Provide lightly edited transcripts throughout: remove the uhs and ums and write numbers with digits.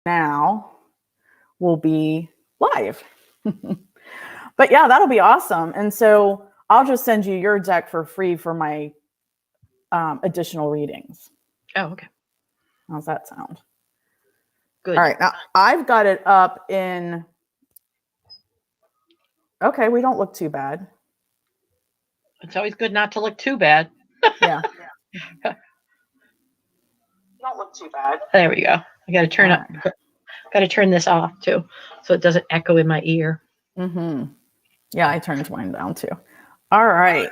now will be live. But yeah, that'll be awesome. And so I'll just send you your deck for free for my additional readings. Oh, okay. How's that sound? Good. All right. Now I've got it up in. Okay, we don't look too bad. It's always good not to look too bad. Yeah. Don't look too bad. There we go. I got to turn up. Got to turn this off too, so it doesn't echo in my ear. Mm-hmm. Yeah, I turned mine down too. All right.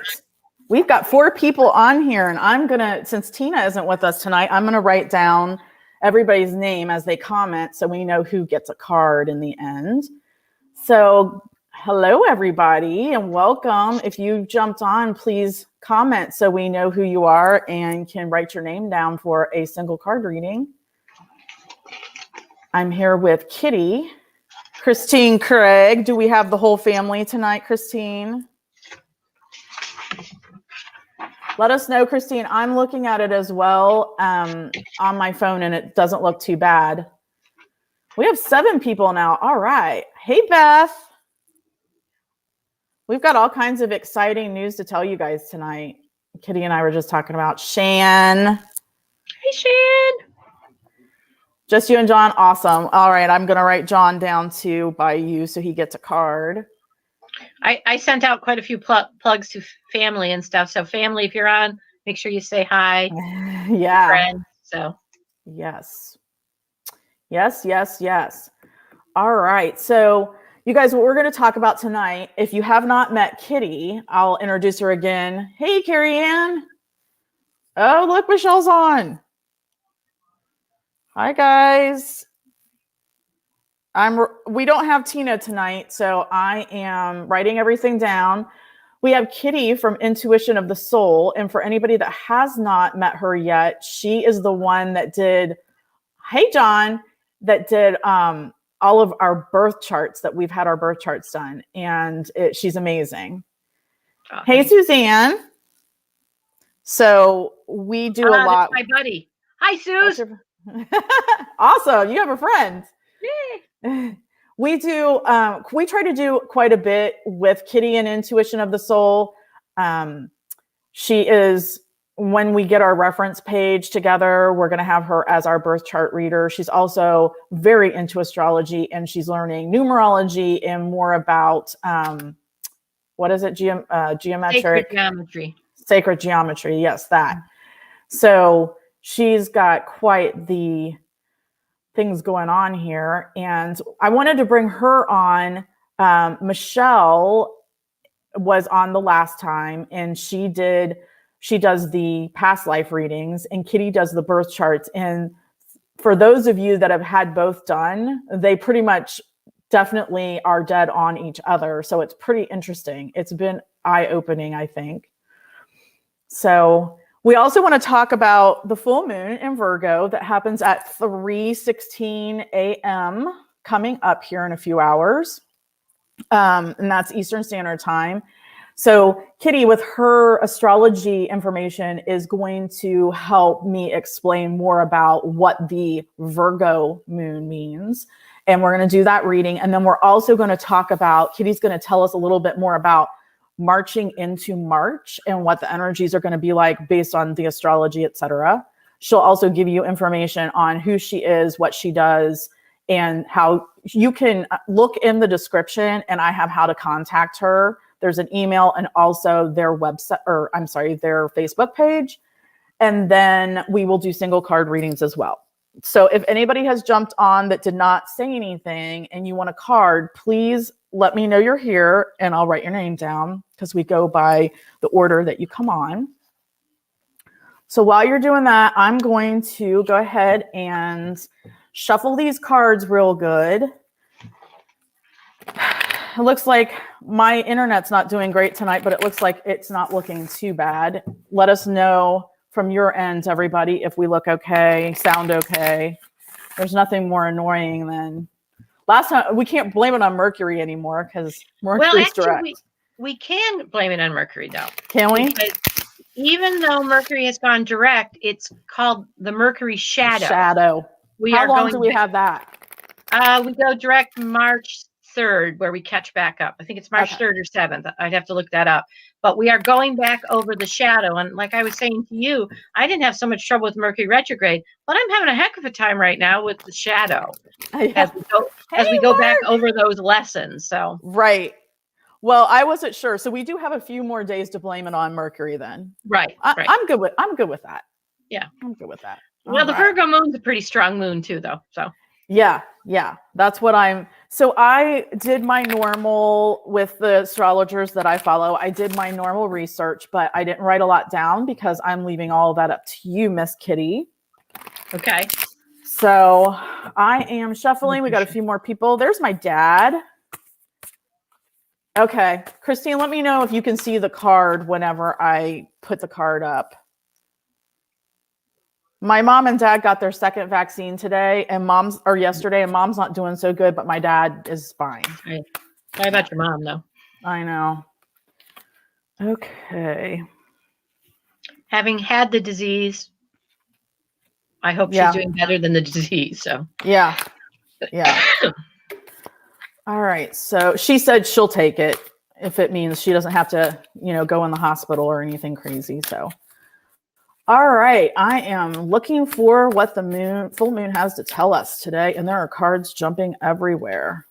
We've got 4 people on here, and I'm going to, since Tina isn't with us tonight, I'm going to write down everybody's name as they comment so we know who gets a card in the end. So hello, everybody, and welcome. If you jumped on, please comment so we know who you are and can write your name down for a single card reading. I'm here with Kitty, Christine, Craig. Do we have the whole family tonight, Christine? Let us know, Christine. I'm looking at it as well on my phone, and it doesn't look too bad. We have 7 people now. All right. Hey, Beth. We've got all kinds of exciting news to tell you guys tonight. Kitty and I were just talking about Shan. Hey, Shan. Just you and John. Awesome. All right. I'm going to write John down too by you so he gets a card. I sent out quite a few plugs to family and stuff. So family, if you're on, make sure you say hi. Yeah. Friends, so. Yes. All right. So you guys, what we're going to talk about tonight, if you have not met Kitty, I'll introduce her again. Hey, Carrie Ann. Oh, look, Michelle's on. Hi, guys. We don't have Tina tonight, so I am writing everything down. We have Kitty from Intuition of the Soul, and for anybody that has not met her yet, she is the one that did, hey, John, that did all of our birth charts, that we've had our birth charts done, and she's amazing. Oh, hey, Suzanne. So we do a lot. My buddy. Hi, Suze. Awesome. You have a friend. Yay. We try to do quite a bit with Kitty and Intuition of the Soul. She is, when we get our reference page together, we're going to have her as our birth chart reader. She's also very into astrology, and she's learning numerology and more about, what is it? Geometric. Sacred geometry. Yes, that. So she's got quite the things going on here, and I wanted to bring her on. Michelle was on the last time, and she does the past life readings, and Kitty does the birth charts. And for those of you that have had both done, they pretty much definitely are dead on each other. So it's pretty interesting. It's been eye-opening, I think. So we also want to talk about the full moon in Virgo that happens at 3:16 a.m. coming up here in a few hours. And that's Eastern Standard Time. So Kitty, with her astrology information, is going to help me explain more about what the Virgo moon means. And we're going to do that reading. And then we're also going to talk about, Kitty's going to tell us a little bit more about marching into March and what the energies are going to be like based on the astrology, etc. She'll also give you information on who she is, what she does, and how you can look in the description, and I have how to contact her. There's an email and also their website, their Facebook page. And then we will do single card readings as well. So if anybody has jumped on that did not say anything and you want a card, please let me know you're here and I'll write your name down, because we go by the order that you come on. So while you're doing that, I'm going to go ahead and shuffle these cards real good. It looks like my internet's not doing great tonight, but it looks like it's not looking too bad. Let us know from your end, everybody, if we look okay, sound okay. There's nothing more annoying than last time. We can't blame it on Mercury anymore because Mercury's direct. We can blame it on Mercury, though. Can we? Because even though Mercury has gone direct, it's called the Mercury shadow. How long do we have that? We go direct March 3rd, where we catch back up. I think it's March 3rd or 7th. I'd have to look that up. But we are going back over the shadow. And like I was saying to you, I didn't have so much trouble with Mercury retrograde, but I'm having a heck of a time right now with the shadow as we go back over those lessons. So right. Well, I wasn't sure. So we do have a few more days to blame it on Mercury then. Right. I'm good with that. Yeah. I'm good with that. Well, the Virgo moon's a pretty strong moon too, though. So yeah. That's what so I did my normal with the astrologers that I follow. I did my normal research, but I didn't write a lot down because I'm leaving all of that up to you, Miss Kitty. Okay. So I am shuffling. We got a few more people. There's my dad. Okay. Christine, let me know if you can see the card whenever I put the card up. My mom and dad got their second vaccine yesterday, and mom's not doing so good, but my dad is fine. Right. How about your mom, though? I know. Okay. Having had the disease, I hope she's doing better than the disease. So yeah. All right. So she said she'll take it if it means she doesn't have to, go in the hospital or anything crazy. So. All right, I am looking for what the full moon has to tell us today, and there are cards jumping everywhere.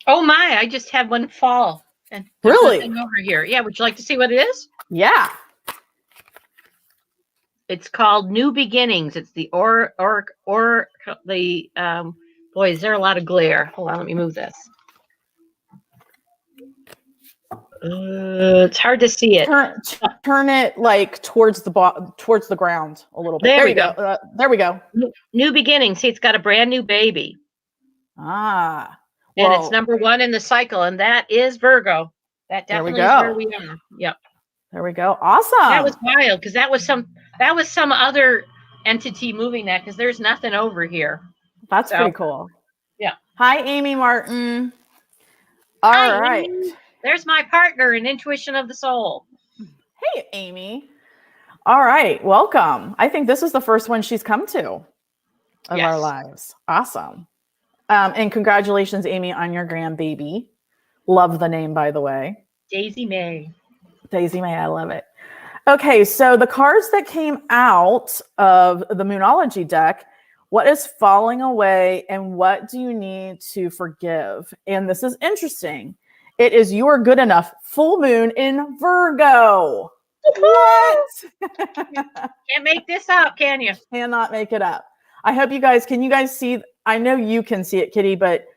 Oh my, I just had one fall. And really? Over here. Yeah, would you like to see what it is? Yeah. It's called New Beginnings. It's the boy, is there a lot of glare? Hold on, let me move this. It's hard to see it. Turn it like towards the ground a little bit. There you go. There we go. New beginning. See, it's got a brand new baby. Ah. And it's number 1 in the cycle, and that is Virgo. That definitely is where we are. Yep. There we go. Awesome. That was wild because that was some other entity moving that because there's nothing over here. That's pretty cool. Yeah. Hi, Amy Martin. All right. Amy. There's my partner in Intuition of the Soul. Hey, Amy. All right. Welcome. I think this is the first one she's come to of our lives. Awesome. And congratulations, Amy, on your grandbaby. Love the name, by the way. Daisy May. Daisy May. I love it. Okay. So the cards that came out of the Moonology deck, what is falling away and what do you need to forgive? And this is interesting. It is You Are Good Enough, full moon in Virgo. What? Can't make this up, can you? Cannot make it up. I hope can you guys see? I know you can see it, Kitty, but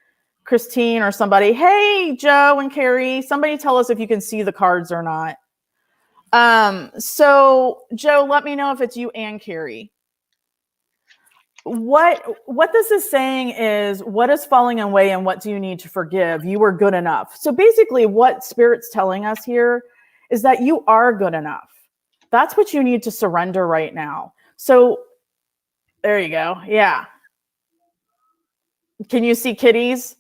Christine or somebody, hey, Joe and Carrie, somebody tell us if you can see the cards or not. So Joe, let me know if it's you and Carrie. What this is saying is what is falling away and what do you need to forgive? You were good enough. So basically what Spirit's telling us here is that you are good enough. That's what you need to surrender right now. So there you go. Yeah. Can you see kitties?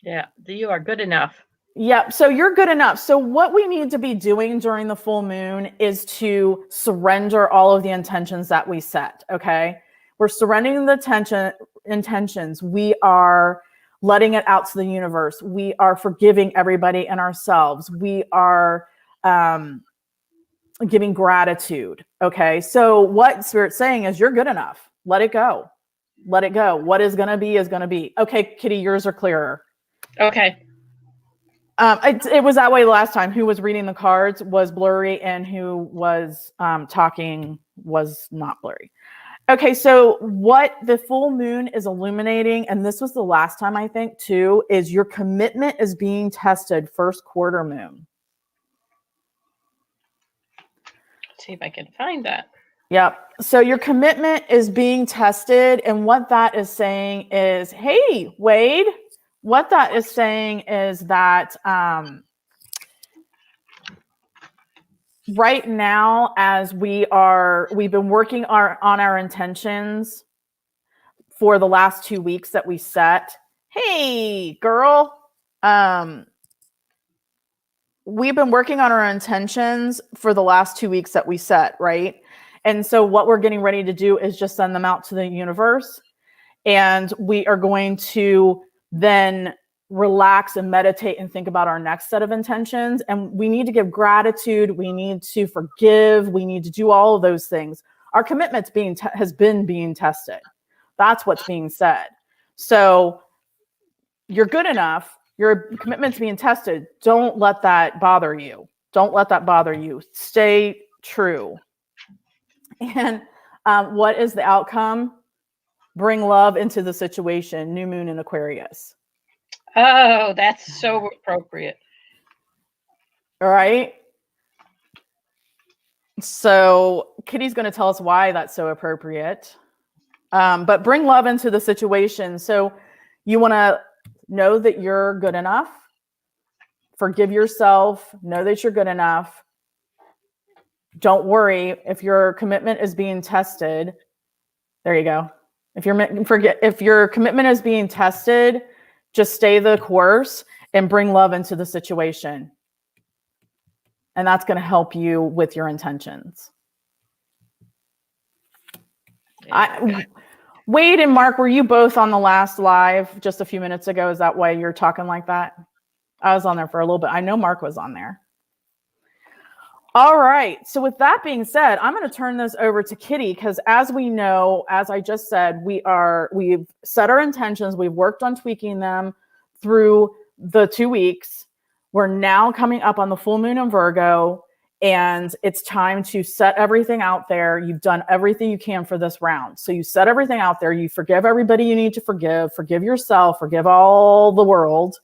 Yeah. You are good enough. Yep. So you're good enough. So what we need to be doing during the full moon is to surrender all of the intentions that we set. Okay. We're surrendering the intentions. We are letting it out to the universe. We are forgiving everybody and ourselves. We are giving gratitude. Okay. So what Spirit's saying is you're good enough. Let it go. Let it go. What is going to be is going to be. Okay, Kitty, yours are clearer. Okay. It was that way last time. Who was reading the cards was blurry and who was talking was not blurry. Okay, so what the full moon is illuminating, and this was the last time I think too, is your commitment is being tested first quarter moon. Let's see if I can find that. Yep. So your commitment is being tested, and what that is saying is, hey, Wade, what that is saying is that right now, as we've been working on our intentions for the last 2 weeks that we set. Hey, girl. We've been working on our intentions for the last 2 weeks that we set, right? And so what we're getting ready to do is just send them out to the universe. And we are going to then relax and meditate and think about our next set of intentions. And we need to give gratitude. We need to forgive. We need to do all of those things. Our commitment's has been being tested. That's what's being said. So you're good enough. Your commitment's being tested. Don't let that bother you. Don't let that bother you. Stay true. And what is the outcome? Bring love into the situation. New moon in Aquarius. Oh, that's so appropriate. All right. So Kitty's going to tell us why that's so appropriate. But bring love into the situation. So you want to know that you're good enough. Forgive yourself. Know that you're good enough. Don't worry if your commitment is being tested. There you go. If your commitment is being tested, just stay the course and bring love into the situation. And that's going to help you with your intentions. Wade and Mark, were you both on the last live just a few minutes ago? Is that why you're talking like that? I was on there for a little bit. I know Mark was on there. All right. So with that being said, I'm going to turn this over to Kitty because as we know, as I just said, we've set our intentions. We've worked on tweaking them through the 2 weeks. We're now coming up on the full moon in Virgo, and it's time to set everything out there. You've done everything you can for this round. So you set everything out there. You forgive everybody you need to forgive yourself, forgive all the world,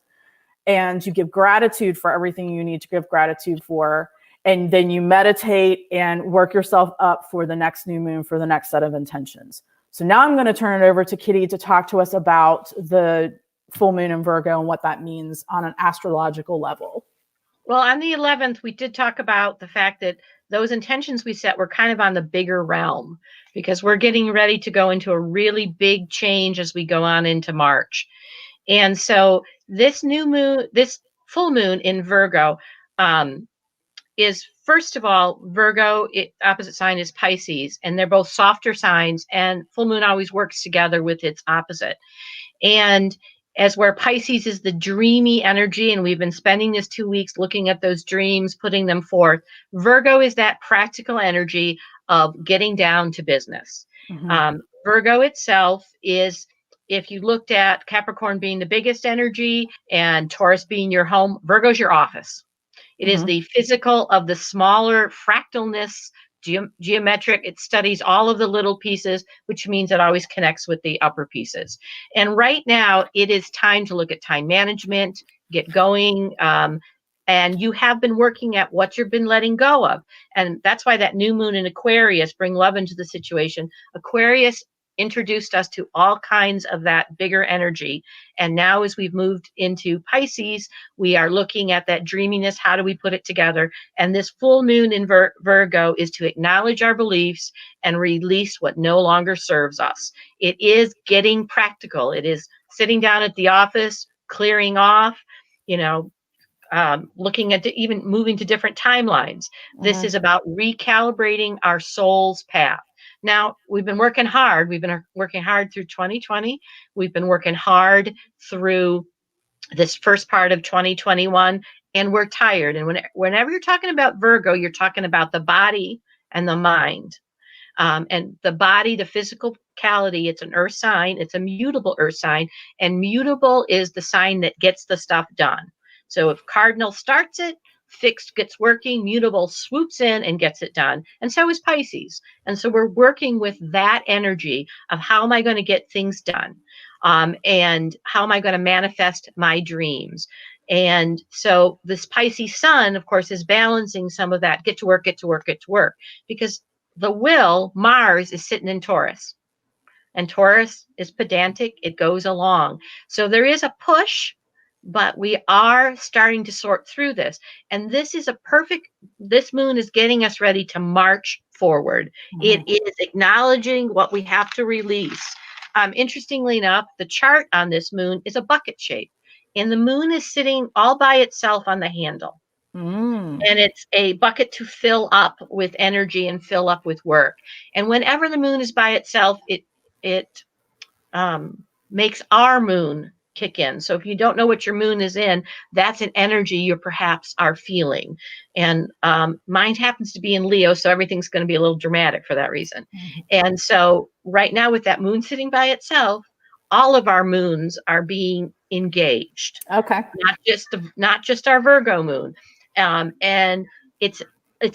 and you give gratitude for everything you need to give gratitude for. And then you meditate and work yourself up for the next new moon, for the next set of intentions. So now I'm going to turn it over to Kitty to talk to us about the full moon in Virgo and what that means on an astrological level. Well, on the 11th, we did talk about the fact that those intentions we set were kind of on the bigger realm because we're getting ready to go into a really big change as we go on into March. And so this new moon, this full moon in Virgo, is first of all, Virgo, opposite sign is Pisces, and they're both softer signs, and full moon always works together with its opposite. And as where Pisces is the dreamy energy, and we've been spending this 2 weeks looking at those dreams, putting them forth, Virgo is that practical energy of getting down to business. Mm-hmm. Virgo itself is, if you looked at Capricorn being the biggest energy and Taurus being your home, Virgo's your office. It is the physical of the smaller fractalness, geometric. It studies all of the little pieces, which means it always connects with the upper pieces. And right now, it is time to look at time management, get going. And you have been working at what you've been letting go of. And that's why that new moon in Aquarius, bring love into the situation. Aquarius introduced us to all kinds of that bigger energy. And now as we've moved into Pisces, we are looking at that dreaminess. How do we put it together? And this full moon in Virgo is to acknowledge our beliefs and release what no longer serves us. It is getting practical. It is sitting down at the office, clearing off, looking at even moving to different timelines. This is about recalibrating our soul's path. Now, we've been working hard. We've been working hard through 2020. We've been working hard through this first part of 2021, and we're tired. And whenever you're talking about Virgo, you're talking about the body and the mind. And the body, the physicality, it's an earth sign. It's a mutable earth sign. And mutable is the sign that gets the stuff done. So if cardinal starts it, fixed gets working, mutable swoops in and gets it done. And so is Pisces. And so we're working with that energy of how am I going to get things done? And how am I going to manifest my dreams? And so this Pisces sun, of course, is balancing some of that. Get to work, get to work, get to work. Because the will, Mars, is sitting in Taurus. And Taurus is pedantic. It goes along. So there is a push, but we are starting to sort through this. And this is this moon is getting us ready to march forward. It is acknowledging what we have to release. Interestingly enough, the chart on this moon is a bucket shape. And the moon is sitting all by itself on the handle. And it's a bucket to fill up with energy and fill up with work. And whenever the moon is by itself, it makes our moon kick in. So if you don't know what your moon is in, that's an energy you perhaps are feeling. And mine happens to be in Leo, so everything's going to be a little dramatic for that reason. And so right now, with that moon sitting by itself, all of our moons are being engaged. Okay. Not just our Virgo moon. And it's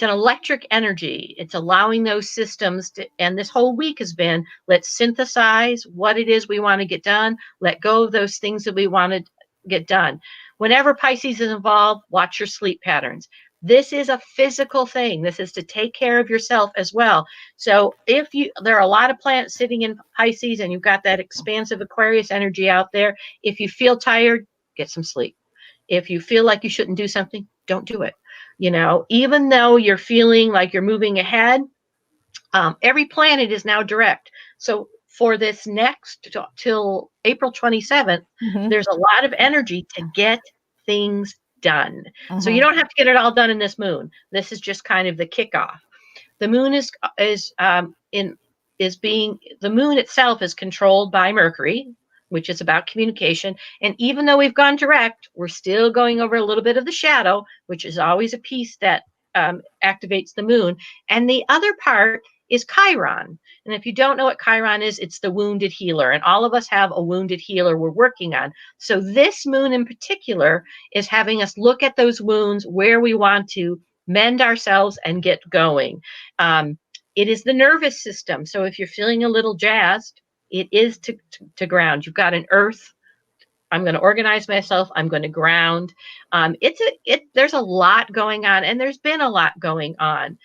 an electric energy. It's allowing those systems to, and this whole week has been, let's synthesize what it is we want to get done, let go of those things that we want to get done. Whenever Pisces is involved, watch your sleep patterns. This is a physical thing. This is to take care of yourself as well. So there are a lot of planets sitting in Pisces and you've got that expansive Aquarius energy out there. If you feel tired, get some sleep. If you feel like you shouldn't do something, don't do it. Even though you're feeling like you're moving ahead, every planet is now direct. So for this next till April 27th, there's a lot of energy to get things done. So you don't have to get it all done in this moon. This is just kind of the kickoff. The moon the moon itself is controlled by Mercury, which is about communication. And even though we've gone direct, we're still going over a little bit of the shadow, which is always a piece that activates the moon. And the other part is Chiron. And if you don't know what Chiron is, it's the wounded healer. And all of us have a wounded healer we're working on. So this moon in particular is having us look at those wounds where we want to mend ourselves and get going. It is the nervous system. So if you're feeling a little jazzed, it is to ground. You've got an earth. I'm going to organize myself. I'm going to ground. There's a lot going on, and there's been a lot going on.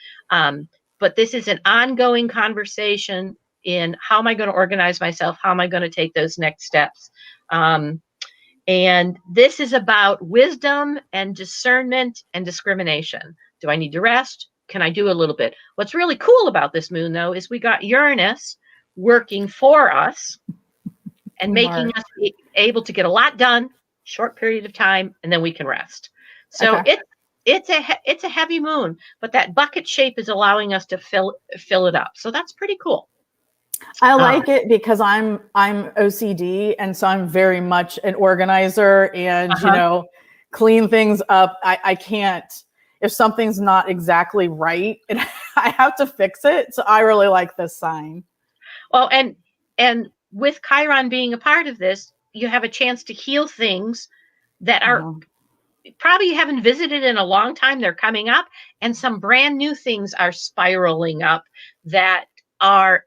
But this is an ongoing conversation in how am I going to organize myself? How am I going to take those next steps? And this is about wisdom and discernment and discrimination. Do I need to rest? Can I do a little bit? What's really cool about this moon, though, is we got Uranus working for us and making us be able to get a lot done, short period of time, and then we can rest. So it's a heavy moon, but that bucket shape is allowing us to fill it up. So that's pretty cool. I like it because I'm OCD, and so I'm very much an organizer and clean things up. I can't, if something's not exactly right, I have to fix it. So I really like this sign. Well, and with Chiron being a part of this, you have a chance to heal things that are probably you haven't visited in a long time. They're coming up, and some brand new things are spiraling up that are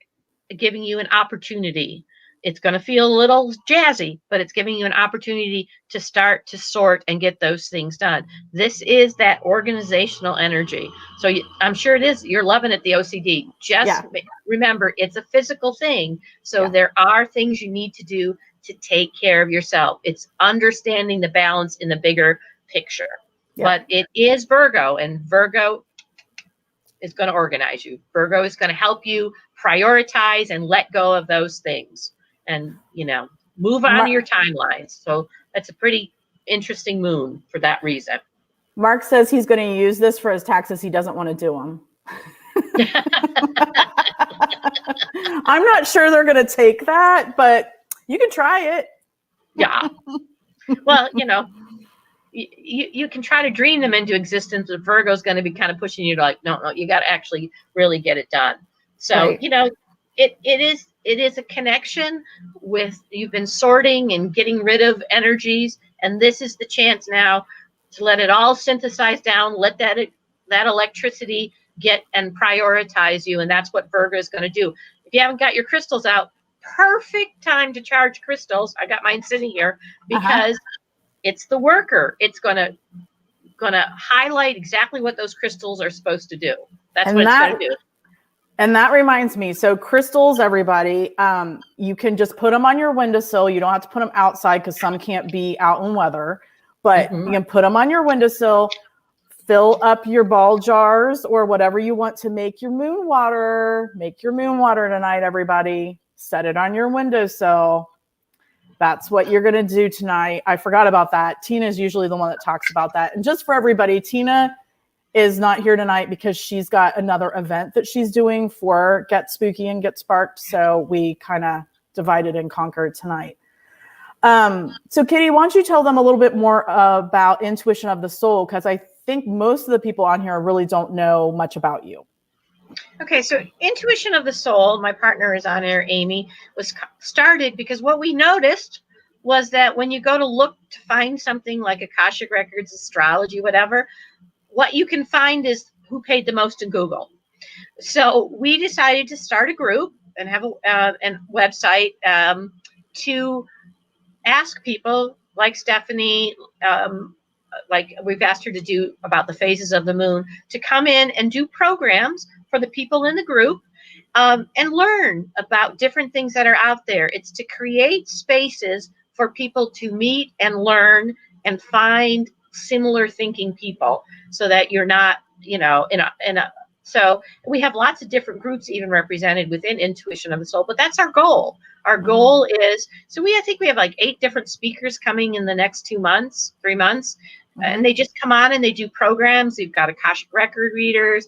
giving you an opportunity. It's going to feel a little jazzy, but it's giving you an opportunity to start to sort and get those things done. This is that organizational energy. So I'm sure it is. You're loving it, the OCD. Just remember, it's a physical thing. So there are things you need to do to take care of yourself. It's understanding the balance in the bigger picture. But it is Virgo, and Virgo is going to organize you. Virgo is going to help you prioritize and let go of those things. And, move on to your timelines. So that's a pretty interesting moon for that reason. Mark says he's going to use this for his taxes. He doesn't want to do them. I'm not sure they're going to take that, but you can try it. Yeah. Well, you can try to dream them into existence, but Virgo's going to be kind of pushing you to like, no, you got to actually really get it done. So, it is a connection with, you've been sorting and getting rid of energies. And this is the chance now to let it all synthesize down, let that electricity get and prioritize you. And that's what Virgo is going to do. If you haven't got your crystals out, perfect time to charge crystals. I got mine sitting here because it's the worker. It's going to highlight exactly what those crystals are supposed to do. That's what it's going to do. And that reminds me, so crystals, everybody, you can just put them on your windowsill. You don't have to put them outside because some can't be out in weather, but you can put them on your windowsill, fill up your ball jars or whatever you want to make your moon water. Make your moon water tonight, everybody. Set it on your windowsill. That's what you're going to do tonight. I forgot about that. Tina is usually the one that talks about that. And just for everybody, Tina is not here tonight because she's got another event that she's doing for Get Spooky and Get Sparked. So we kind of divided and conquered tonight. So Kitty, why don't you tell them a little bit more about intuition of the soul? Because I think most of the people on here really don't know much about you. Okay, so intuition of the soul, my partner is on here, Amy, was started because what we noticed was that when you go to look to find something like Akashic Records, astrology, whatever, what you can find is who paid the most in Google. So we decided to start a group and have a website to ask people like Stephanie, like we've asked her to do about the phases of the moon, to come in and do programs for the people in the group and learn about different things that are out there. It's to create spaces for people to meet and learn and find similar thinking people so that you're not, you know, so we have lots of different groups even represented within Intuition of the Soul, but that's our goal. Our goal is, so I think we have like 8 different speakers coming in the next 3 months, and they just come on and they do programs. We've got Akashic record readers,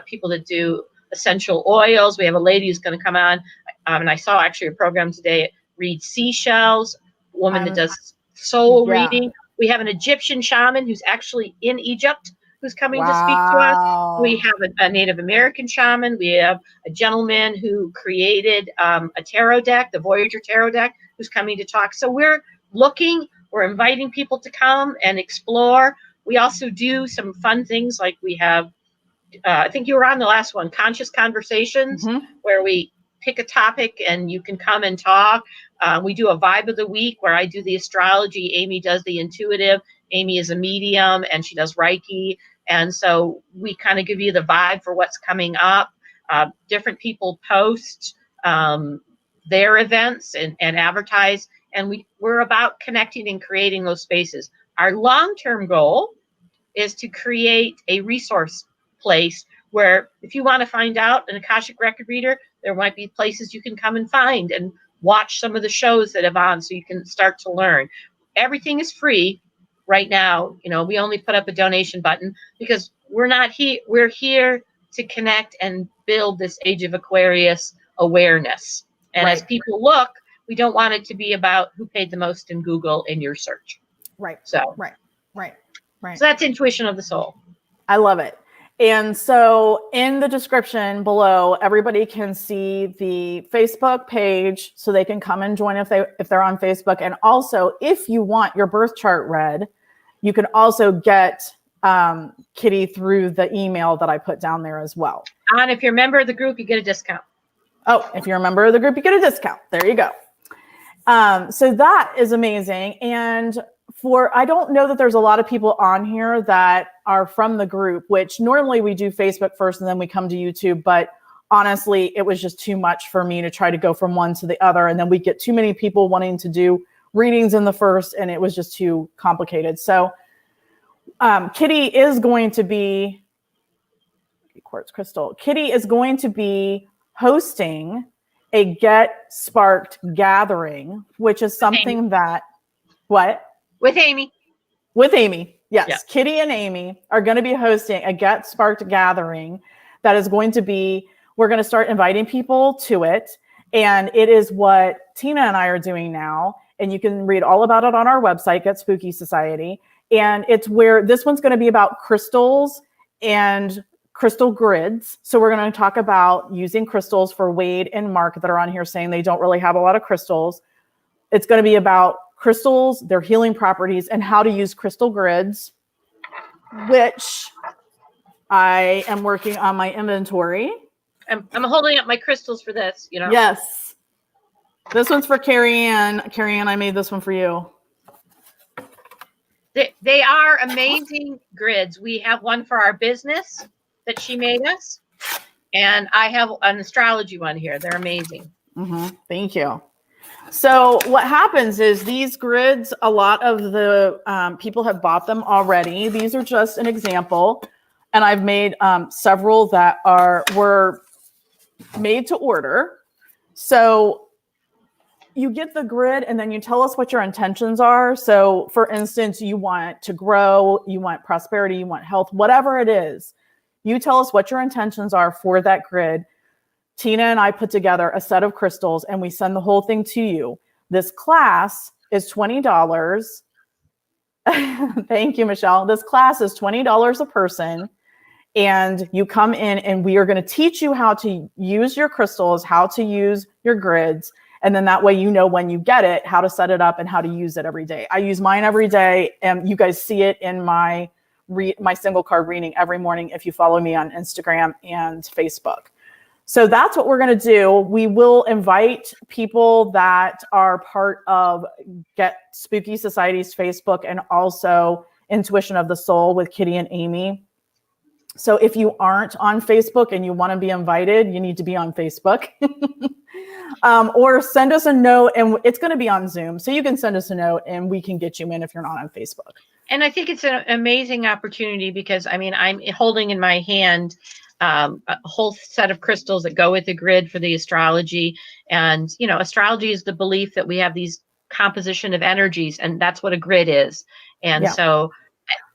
people that do essential oils. We have a lady who's going to come on, and I saw actually a program today, read seashells, a woman that does soul reading. We have an Egyptian shaman who's actually in Egypt who's coming to speak to us. We have a Native American shaman. We have a gentleman who created a tarot deck, the Voyager tarot deck, who's coming to talk. So we're inviting people to come and explore. We also do some fun things like we have, I think you were on the last one, Conscious Conversations, where we pick a topic and you can come and talk. We do a vibe of the week where I do the astrology. Amy does the intuitive. Amy is a medium and she does Reiki. And so we kind of give you the vibe for what's coming up. Different people post their events and advertise. And we're about connecting and creating those spaces. Our long-term goal is to create a resource place where if you want to find out an Akashic record reader, there might be places you can come and find and watch some of the shows that have on so you can start to learn. Everything is free right now. You know, we only put up a donation button because we're here to connect and build this Age of Aquarius awareness. And as people look, we don't want it to be about who paid the most in Google in your search. So that's Intuition of the Soul. I love it. And so in the description below, everybody can see the Facebook page so they can come and join if they're on Facebook. And also, if you want your birth chart read, you can also get Kitty through the email that I put down there as well. And if you're a member of the group, you get a discount. Oh, if you're a member of the group, you get a discount. There you go. So that is amazing. And I don't know that there's a lot of people on here that are from the group, which normally we do Facebook first and then we come to YouTube. But honestly, it was just too much for me to try to go from one to the other. And then we get too many people wanting to do readings in the first, and it was just too complicated. So Kitty is going to be, quartz crystal, Kitty is going to be hosting a Get Sparked gathering, which is something that, what? With Amy. With Amy, yes. Yeah. Kitty and Amy are going to be hosting a Get Sparked gathering that is going to be, we're going to start inviting people to it. And it is what Tina and I are doing now. And you can read all about it on our website, Get Spooky Society. And it's where this one's going to be about crystals and crystal grids. So we're going to talk about using crystals for Wade and Mark that are on here saying they don't really have a lot of crystals. It's going to be about crystals, their healing properties, and how to use crystal grids, which I am working on my inventory. I'm holding up my crystals for this, you know. Yes. This one's for Carrie Ann. Carrie Ann, I made this one for you. They are amazing grids. We have one for our business that she made us, and I have an astrology one here. They're amazing. Thank you. So what happens is these grids, a lot of the people have bought them already. These are just an example. And I've made several that were made to order. So you get the grid and then you tell us what your intentions are. So for instance, you want to grow, you want prosperity, you want health, whatever it is, you tell us what your intentions are for that grid. Tina and I put together a set of crystals and we send the whole thing to you. This class is $20. Thank you, Michelle. This class is $20 a person. And you come in and we are going to teach you how to use your crystals, how to use your grids. And then that way, you know, when you get it, how to set it up and how to use it every day. I use mine every day. And you guys see it in my single card reading every morning if you follow me on Instagram and Facebook. So that's what we're going to do. We will invite people that are part of Get Spooky Society's Facebook and also Intuition of the Soul with Kitty and Amy. So if you aren't on Facebook and you want to be invited, you need to be on Facebook. Or send us a note, and it's going to be on Zoom. So you can send us a note and we can get you in if you're not on Facebook. And I think it's an amazing opportunity because, I mean, I'm holding in my hand a whole set of crystals that go with the grid for the astrology. And, you know, astrology is the belief that we have these composition of energies, and that's what a grid is. And so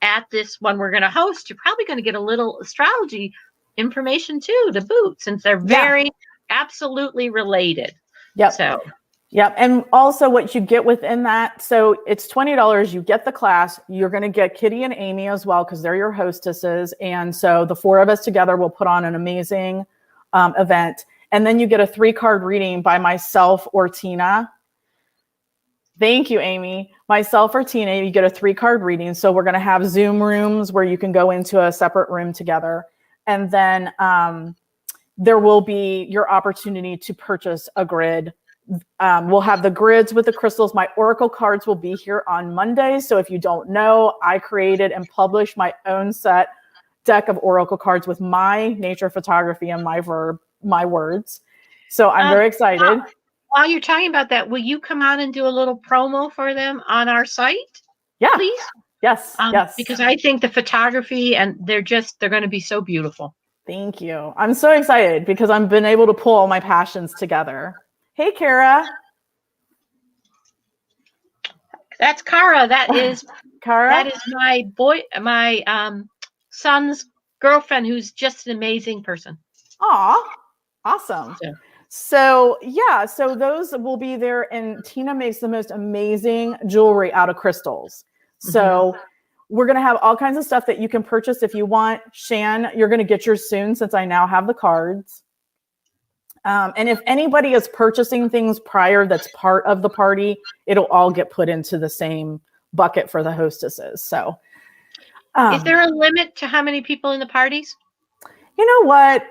at this one we're going to host, you're probably going to get a little astrology information too, to boot, since they're very absolutely related. Yep. So, yep. And also what you get within that. So it's $20. You get the class. You're going to get Kitty and Amy as well, because they're your hostesses. And so the four of us together will put on an amazing event. And then you get a 3-card reading by myself or Tina. Thank you, Amy. Myself or Tina, you get a 3-card reading. So we're going to have Zoom rooms where you can go into a separate room together. And then there will be your opportunity to purchase a grid. We'll have the grids with the crystals. My oracle cards will be here on Monday. So if you don't know, I created and published my own deck of oracle cards with my nature photography and my words. So I'm very excited. While you're talking about that, will you come on and do a little promo for them on our site? Yeah. Please? Yes. Yes. Because I think the photography, and they're going to be so beautiful. Thank you. I'm so excited because I've been able to pull all my passions together. Hey, Kara. That's Kara. That is Kara. That is my son's girlfriend, who's just an amazing person. Aw, awesome. So those will be there, and Tina makes the most amazing jewelry out of crystals. So we're going to have all kinds of stuff that you can purchase if you want. Shan, you're going to get yours soon since I now have the cards. And if anybody is purchasing things prior that's part of the party, it'll all get put into the same bucket for the hostesses. So is there a limit to how many people in the parties? You know what?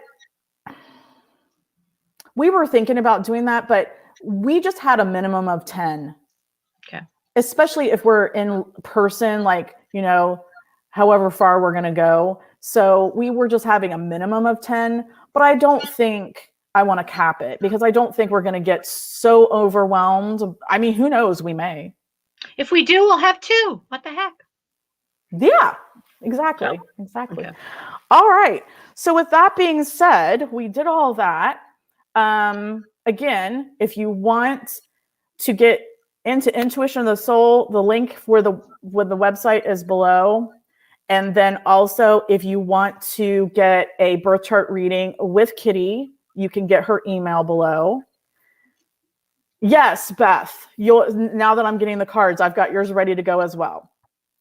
We were thinking about doing that, but we just had a minimum of 10. Okay. Especially if we're in person, like, you know, however far we're going to go. So we were just having a minimum of 10, but I don't think I want to cap it because I don't think we're going to get so overwhelmed. I mean, who knows? We may. If we do, we'll have 2. What the heck? Yeah, exactly. Oh, exactly. Okay. All right. So with that being said, we did all that. Again, if you want to get into Intuition of the Soul, the link for the website is below. And then also, if you want to get a birth chart reading with Kitty, you can get her email below. Yes, Beth, now that I'm getting the cards, I've got yours ready to go as well.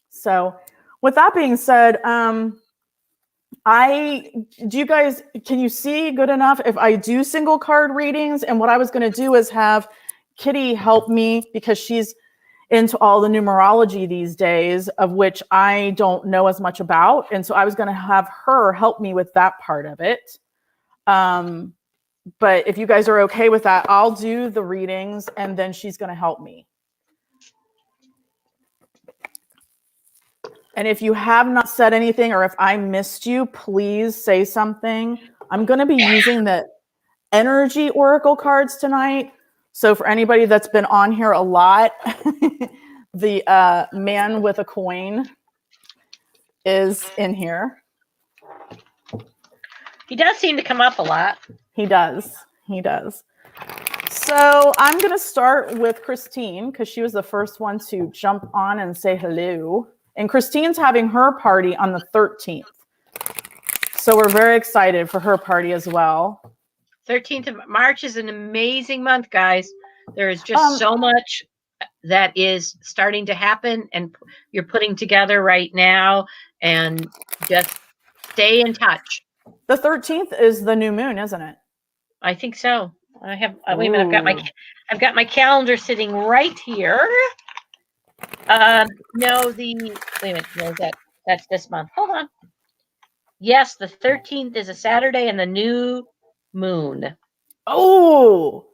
So with that being said, can you see good enough if I do single card readings? And what I was going to do is have Kitty help me because she's into all the numerology these days, of which I don't know as much about. And so I was going to have her help me with that part of it. But if you guys are okay with that, I'll do the readings and then she's going to help me. And if you have not said anything or if I missed you, please say something. I'm going to be using the energy oracle cards tonight. So for anybody that's been on here a lot, the man with a coin is in here. He does seem to come up a lot. He does. He does. So I'm going to start with Christine because she was the first one to jump on and say hello. And Christine's having her party on the 13th. So we're very excited for her party as well. 13th of March is an amazing month, guys. There is just so much that is starting to happen and you're putting together right now, and just stay in touch. The 13th is the new moon, isn't it? I think so. I have, wait a minute, I've got my calendar sitting right here. No, wait a minute, no, that's this month. Hold on. Yes, the 13th is a Saturday and the new moon. Oh,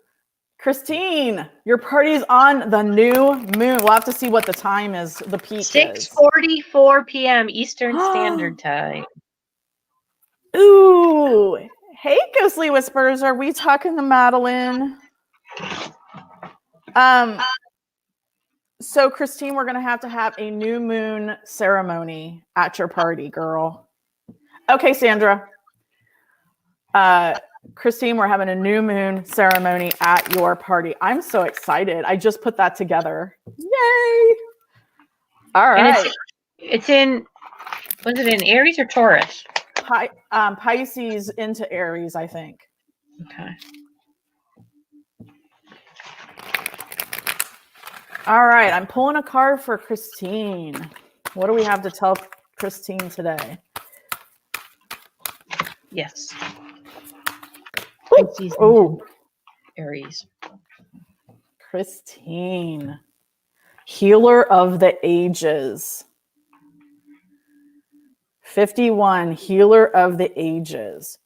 Christine, your party's on the new moon. We'll have to see what the time is, the peak is. 6:44 p.m. Eastern Standard Time. Ooh. Hey, Ghostly Whispers. Are we talking to Madeline? So, Christine, we're going to have a new moon ceremony at your party, girl. Okay, Sandra. Christine, we're having a new moon ceremony at your party. I'm so excited. I just put that together. Yay! All right. And it's in, was it in Aries or Taurus? Pisces into Aries, I think. Okay. All right. I'm pulling a card for Christine. What do we have to tell Christine today? Yes. Oh, Aries. Christine, healer of the ages. 51, healer of the ages.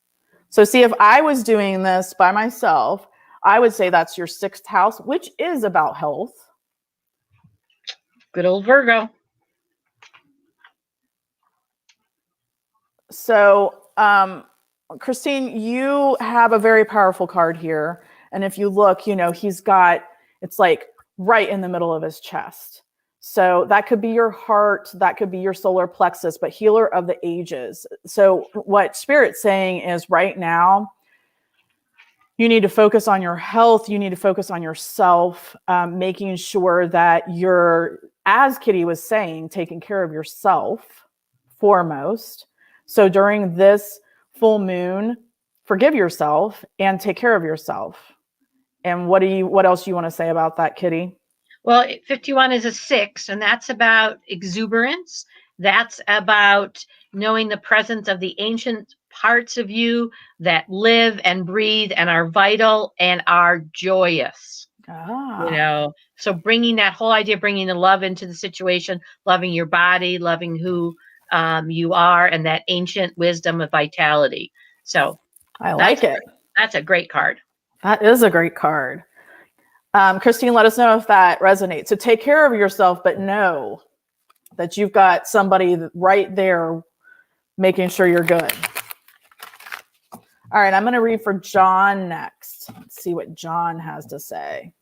So see, if I was doing this by myself, I would say that's your 6th house, which is about health. Good old Virgo. So, Christine, you have a very powerful card here. And if you look, he's got, it's like right in the middle of his chest. So that could be your heart, that could be your solar plexus, but healer of the ages. So what Spirit's saying is right now, you need to focus on your health. You need to focus on yourself, making sure that you're, as Kitty was saying, taking care of yourself foremost. So during this full moon, forgive yourself and take care of yourself. And what else do you want to say about that, Kitty? Well, 51 is a 6, and that's about exuberance. That's about knowing the presence of the ancient parts of you that live and breathe and are vital and are joyous. So bringing that whole idea, bringing the love into the situation, loving your body, loving who you are, and that ancient wisdom of vitality. So I like it. That's a great card. That is a great card. Christine, let us know if that resonates. So take care of yourself, but know that you've got somebody right there making sure you're good. All right, I'm going to read for John next. Let's see what John has to say.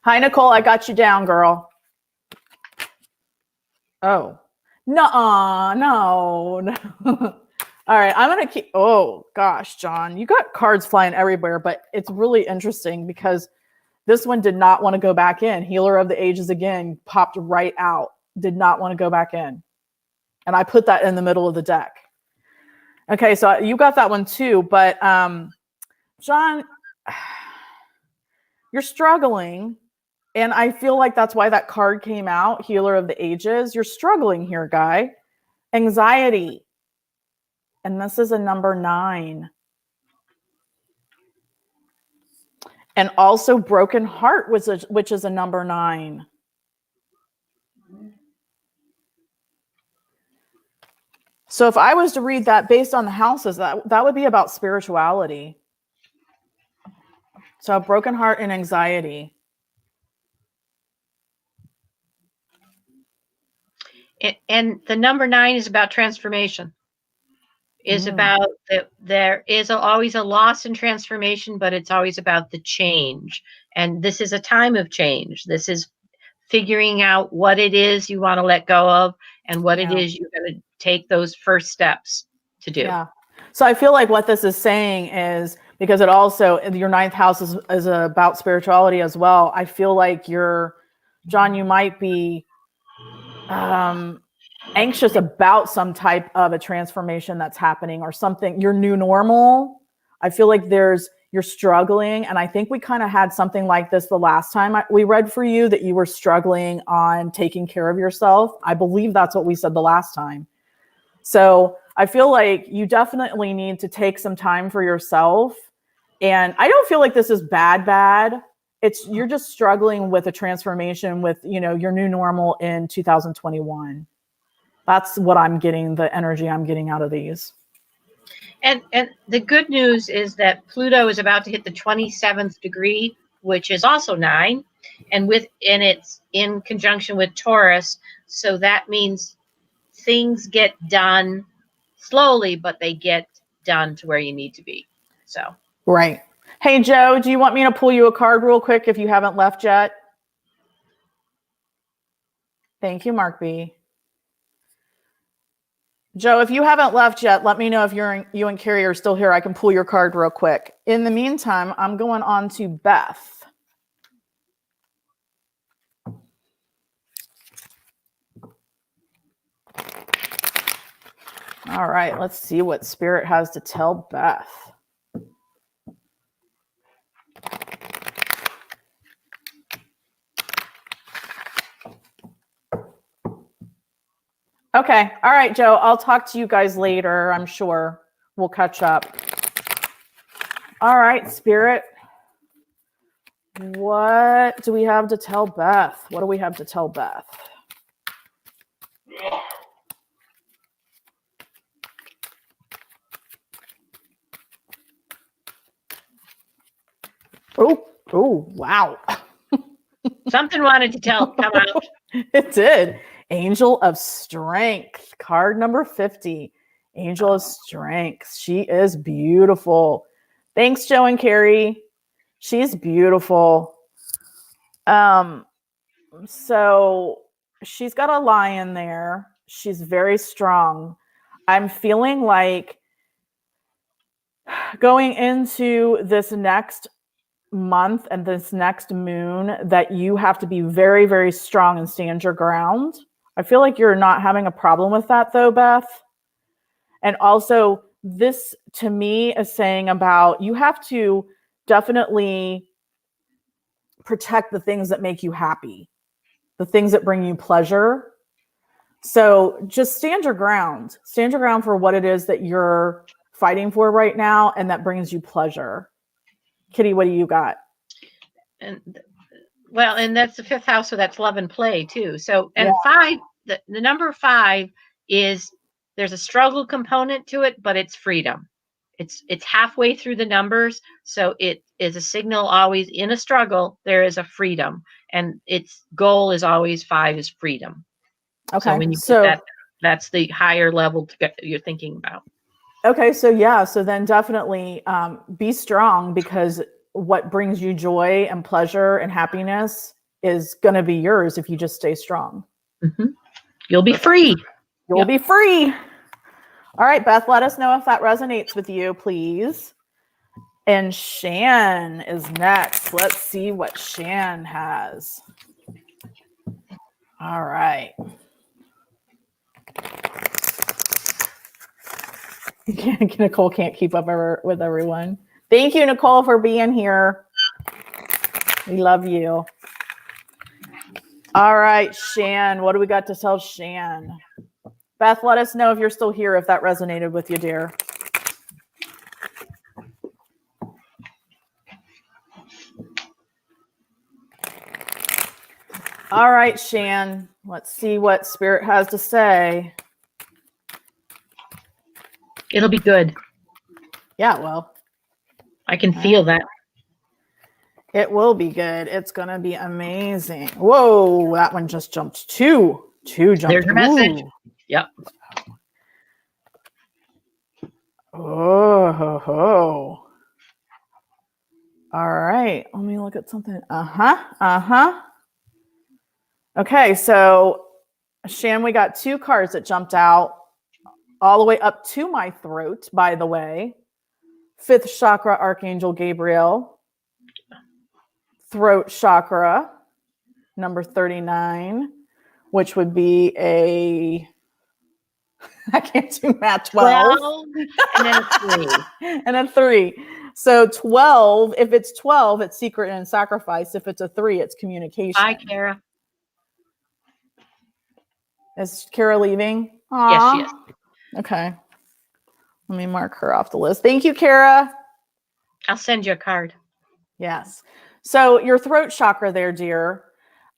Hi, Nicole. I got you down, girl. Oh, no. All right, I'm going to keep, oh gosh, John, you got cards flying everywhere, but it's really interesting because this one did not want to go back in. Healer of the ages again, popped right out, did not want to go back in. And I put that in the middle of the deck. Okay, so you got that one too, but John, you're struggling. And I feel like that's why that card came out, Healer of the Ages. You're struggling here, guy. Anxiety. And this is a number 9. And also broken heart, which is a number 9. So if I was to read that based on the houses, that would be about spirituality. So broken heart and anxiety. And the number 9 is about transformation. About that there is always a loss in transformation, but it's always about the change. And this is a time of change. This is figuring out what it is you want to let go of and what it is you're going to take those first steps to do. Yeah. So I feel like what this is saying is because it also, your ninth house is about spirituality as well. I feel like John, you might be anxious about some type of a transformation that's happening or something, your new normal. I feel like you're struggling. And I think we kind of had something like this the last time we read for you, that you were struggling on taking care of yourself. I believe that's what we said the last time. So I feel like you definitely need to take some time for yourself. And I don't feel like this is bad. You're just struggling with a transformation with, your new normal in 2021. That's what I'm getting, the energy I'm getting out of these. And the good news is that Pluto is about to hit the 27th degree, which is also 9, and it's in conjunction with Taurus. So that means things get done slowly, but they get done to where you need to be. So right. Hey, Joe, do you want me to pull you a card real quick if you haven't left yet? Thank you, Mark B. Joe, if you haven't left yet, let me know if you and Carrie are still here. I can pull your card real quick. In the meantime, I'm going on to Beth. All right, let's see what Spirit has to tell Beth. Okay. All right, Joe. I'll talk to you guys later. I'm sure we'll catch up. All right, Spirit. What do we have to tell Beth? What do we have to tell Beth? Oh, wow. something wanted to come out. It did. Angel of Strength, card number 50. Angel of Strength. She is beautiful. Thanks, Joe and Carrie. She's beautiful. So she's got a lion there. She's very strong. I'm feeling like going into this next month and this next moon that you have to be very, very strong and stand your ground. I feel like you're not having a problem with that though, Beth. And also this to me is saying about you have to definitely protect the things that make you happy, the things that bring you pleasure. So just stand your ground for what it is that you're fighting for right now and that brings you pleasure. Kitty, what do you got? And that's the 5th house, so that's love and play too. So, and 5, the number 5 is, there's a struggle component to it, but it's freedom. It's halfway through the numbers, so it is a signal always in a struggle. There is a freedom, and its goal is always 5 is freedom. Okay, so when you put that, that's the higher level you're thinking about. Okay, so then definitely be strong, because what brings you joy and pleasure and happiness is going to be yours if you just stay strong. Mm-hmm. You'll be free. You'll be free. All right, Beth, let us know if that resonates with you, please. And Shan is next. Let's see what Shan has. All right. Nicole can't keep up with everyone. Thank you, Nicole, for being here. We love you. All right, Shan, what do we got to tell Shan? Beth, let us know if you're still here, if that resonated with you, dear. All right, Shan, let's see what Spirit has to say. It'll be good. Yeah, well, I can feel that. It will be good. It's going to be amazing. Whoa, that one just jumped. Two jumped. There's your message. Yep. Oh. All right. Let me look at something. Okay, so Shan, we got 2 cards that jumped out all the way up to my throat, by the way. 5th chakra, Archangel Gabriel. Throat chakra, number 39, which would be I can't do math, 12. And then a 3. And a 3. So 12, if it's 12, it's secret and sacrifice. If it's a 3, it's communication. Hi, Kara. Is Kara leaving? Aww. Yes, she is. Okay. Let me mark her off the list. Thank you, Kara. I'll send you a card. Yes. So your throat chakra there, dear,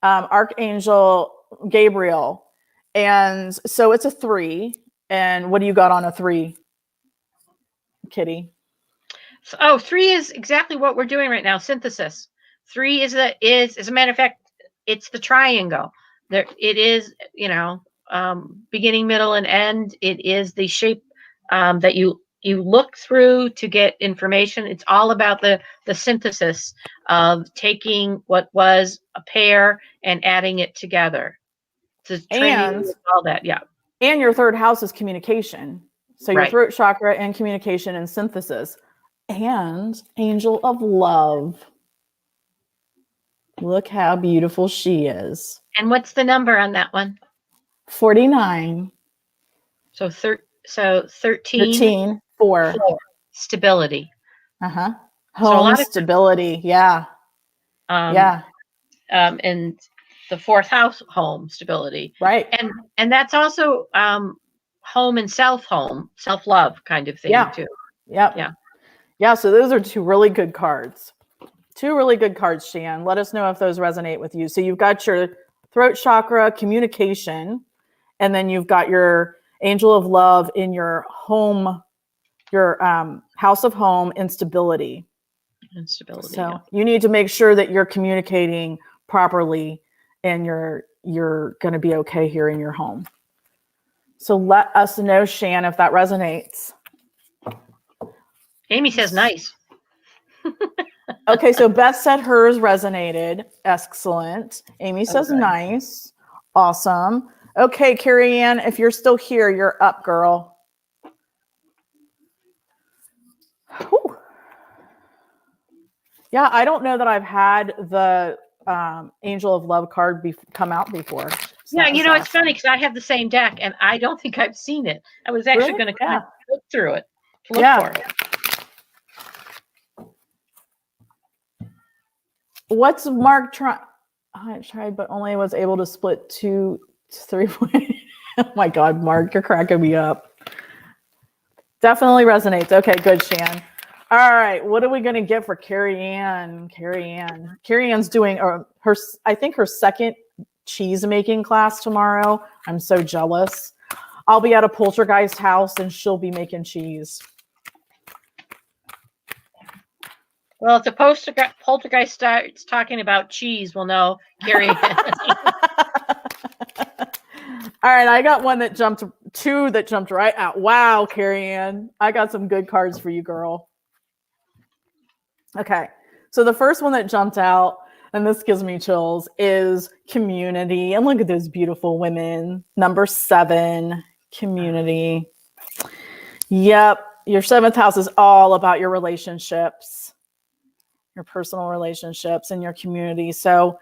Archangel Gabriel. And so it's a 3. And what do you got on a 3, Kitty? So, 3 is exactly what we're doing right now. Synthesis. 3 is as a matter of fact, it's the triangle. There, it is, beginning, middle, and end. It is the shape that you look through to get information. It's all about the synthesis of taking what was a pair and adding it together. And all that, yeah. And your 3rd house is communication. So your throat chakra and communication and synthesis. And angel of love. Look how beautiful she is. And what's the number on that one? 49. So 13. 13. 4. Stability. Home so stability. Yeah. And the 4th house, home stability. Right. And that's also home and self-love kind of thing too. Yep. Yeah. So those are 2 really good cards. 2 really good cards, Shan. Let us know if those resonate with you. So you've got your throat chakra, communication, and then you've got your angel of love in your home, your house of home, instability. So you need to make sure that you're communicating properly and you're going to be okay here in your home. So let us know, Shan, if that resonates. Amy says nice. Okay, so Beth said hers resonated. Excellent. Amy says nice. Awesome. Okay, Carrie Ann, if you're still here, you're up, girl. Whew. Yeah, I don't know that I've had the Angel of Love card come out before. So yeah, it's funny because I have the same deck and I don't think I've seen it. I was actually going to kind of look through it. Look for it. What's Mark trying? I tried, but only was able to split 2 to 3 points. Oh my God, Mark, you're cracking me up. Definitely resonates. Okay, good, Shan. All right, what are we going to get for Carrie Ann? Carrie Ann's doing I think her 2nd cheese making class tomorrow. I'm so jealous. I'll be at a poltergeist house and she'll be making cheese. Well, if the poltergeist starts talking about cheese, we'll know Carrie Ann. All right, I got 2 that jumped right out. Wow, Carrie Ann. I got some good cards for you, girl. Okay, so the first one that jumped out, and this gives me chills, is community. And look at those beautiful women. Number 7, community. Yep, your 7th house is all about your relationships, your personal relationships and your community. So,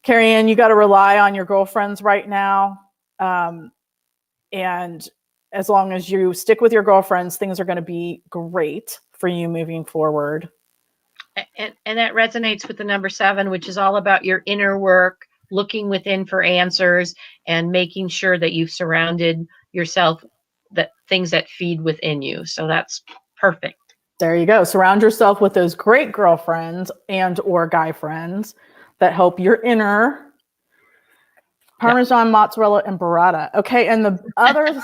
Carrie Ann, you got to rely on your girlfriends right now. And as long as you stick with your girlfriends, things are going to be great for you moving forward. And that resonates with the number 7, which is all about your inner work, looking within for answers and making sure that you've surrounded yourself that things that feed within you. So that's perfect. There you go. Surround yourself with those great girlfriends and or guy friends that help your inner Parmesan, mozzarella, and burrata. Okay. And the other,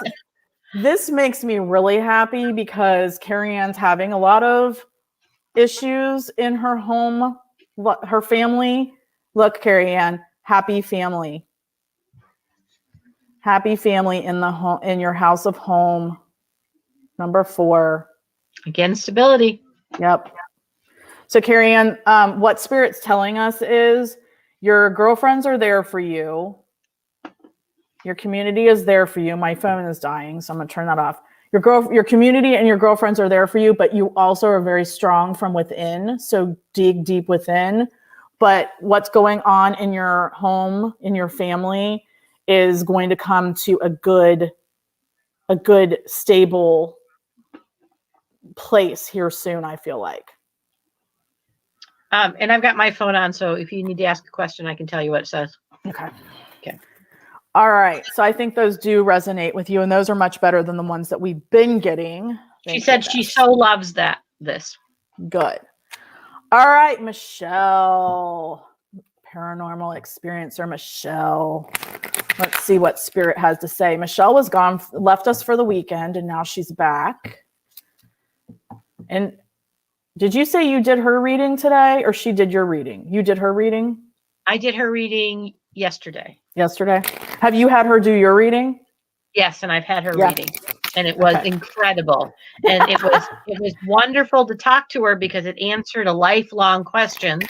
this makes me really happy because Carrie Ann's having a lot of issues in her home, her family. Look, Carrie Ann, happy family. Happy family in the home, in your house of home. Number 4. Again, stability. Yep. So Carrie Ann, what Spirit's telling us is your girlfriends are there for you. Your community is there for you. My phone is dying, so I'm going to turn that off. your community and your girlfriends are there for you, but you also are very strong from within. So dig deep within. But what's going on in your home, in your family, is going to come to a good, stable place here soon, I feel like. And I've got my phone on, so if you need to ask a question, I can tell you what it says. Okay. Okay. All right. So I think those do resonate with you, and those are much better than the ones that we've been getting. She said she so loves this. Good. All right, Michelle. Paranormal experiencer Michelle. Let's see what spirit has to say. Michelle was gone, left us for the weekend, and now she's back. And did you say you did her reading today, or she did your reading? You did her reading? I did her reading yesterday. Have you had her do your reading? Yes, and I've had her reading, and it was incredible. And it was wonderful to talk to her because it answered a lifelong question.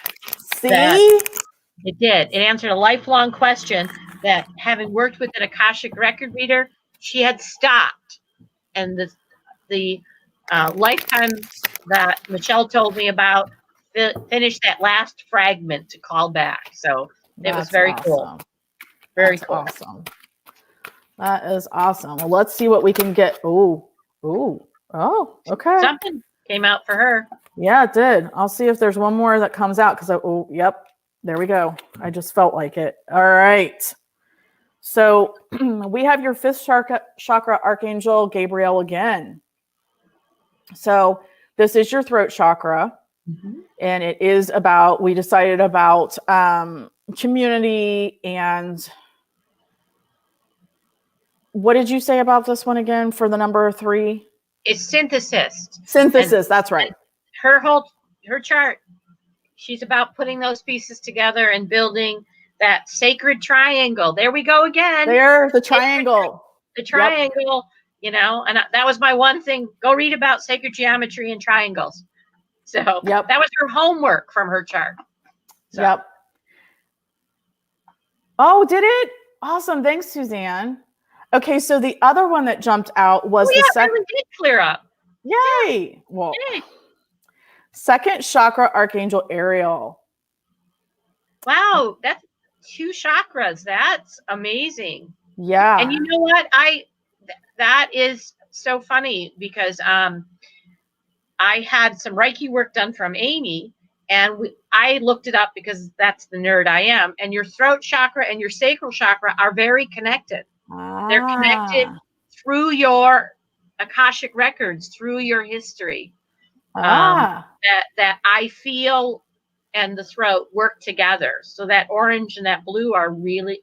See? It did. It answered a lifelong question that, having worked with an Akashic record reader, she had stopped. And the lifetime that Michelle told me about finished that last fragment to call back. So it was very cool. Very cool. Awesome. That is awesome. Well, let's see what we can get. Oh, okay. Something came out for her. Yeah, it did. I'll see if there's one more that comes out because yep. There we go. I just felt like it. All right. So we have your fifth chakra Archangel Gabriel again. So this is your throat chakra. Mm-hmm. And it is we decided about community. And what did you say about this one again for the number 3? It's synthesis. That's right. Her chart, she's about putting those pieces together and building that sacred triangle. There we go again. The triangle. The triangle, and that was my one thing. Go read about sacred geometry and triangles. So that was her homework from her chart. So. Yep. Oh, did it? Awesome. Thanks, Suzanne. Okay, so the other one that jumped out was the second. Really did clear up. Yay! Well, second chakra Archangel Ariel. Wow, that's 2 chakras. That's amazing. Yeah. And you know what? That is so funny because I had some Reiki work done from Amy, and I looked it up because that's the nerd I am. And your throat chakra and your sacral chakra are very connected. They're connected through your Akashic records, through your history. That I feel and the throat work together. So that orange and that blue are really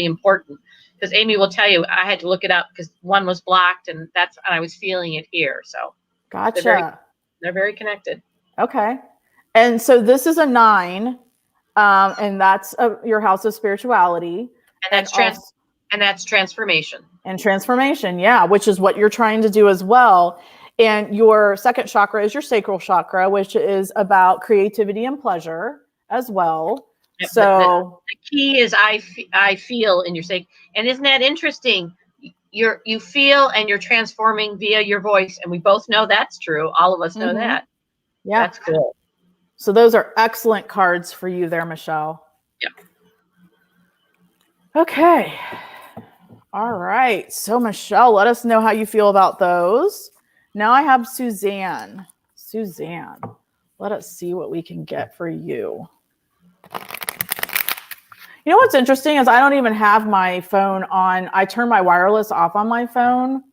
important. Because Amy will tell you, I had to look it up because one was blocked, and I was feeling it here. So gotcha. They're very connected. Okay. And so this is a 9, and that's your house of spirituality. And that's transformation. And transformation, yeah, which is what you're trying to do as well. And your second chakra is your sacral chakra, which is about creativity and pleasure as well. Yep, so the key is I feel in your sacral. And isn't that interesting? You feel and you're transforming via your voice, and we both know that's true. All of us know that. Yeah, that's cool. So those are excellent cards for you there, Michelle. Yep. Okay. All right. So Michelle, let us know how you feel about those. Now I have Suzanne. Suzanne, let us see what we can get for you. You know what's interesting is I don't even have my phone on. I turn my wireless off on my phone.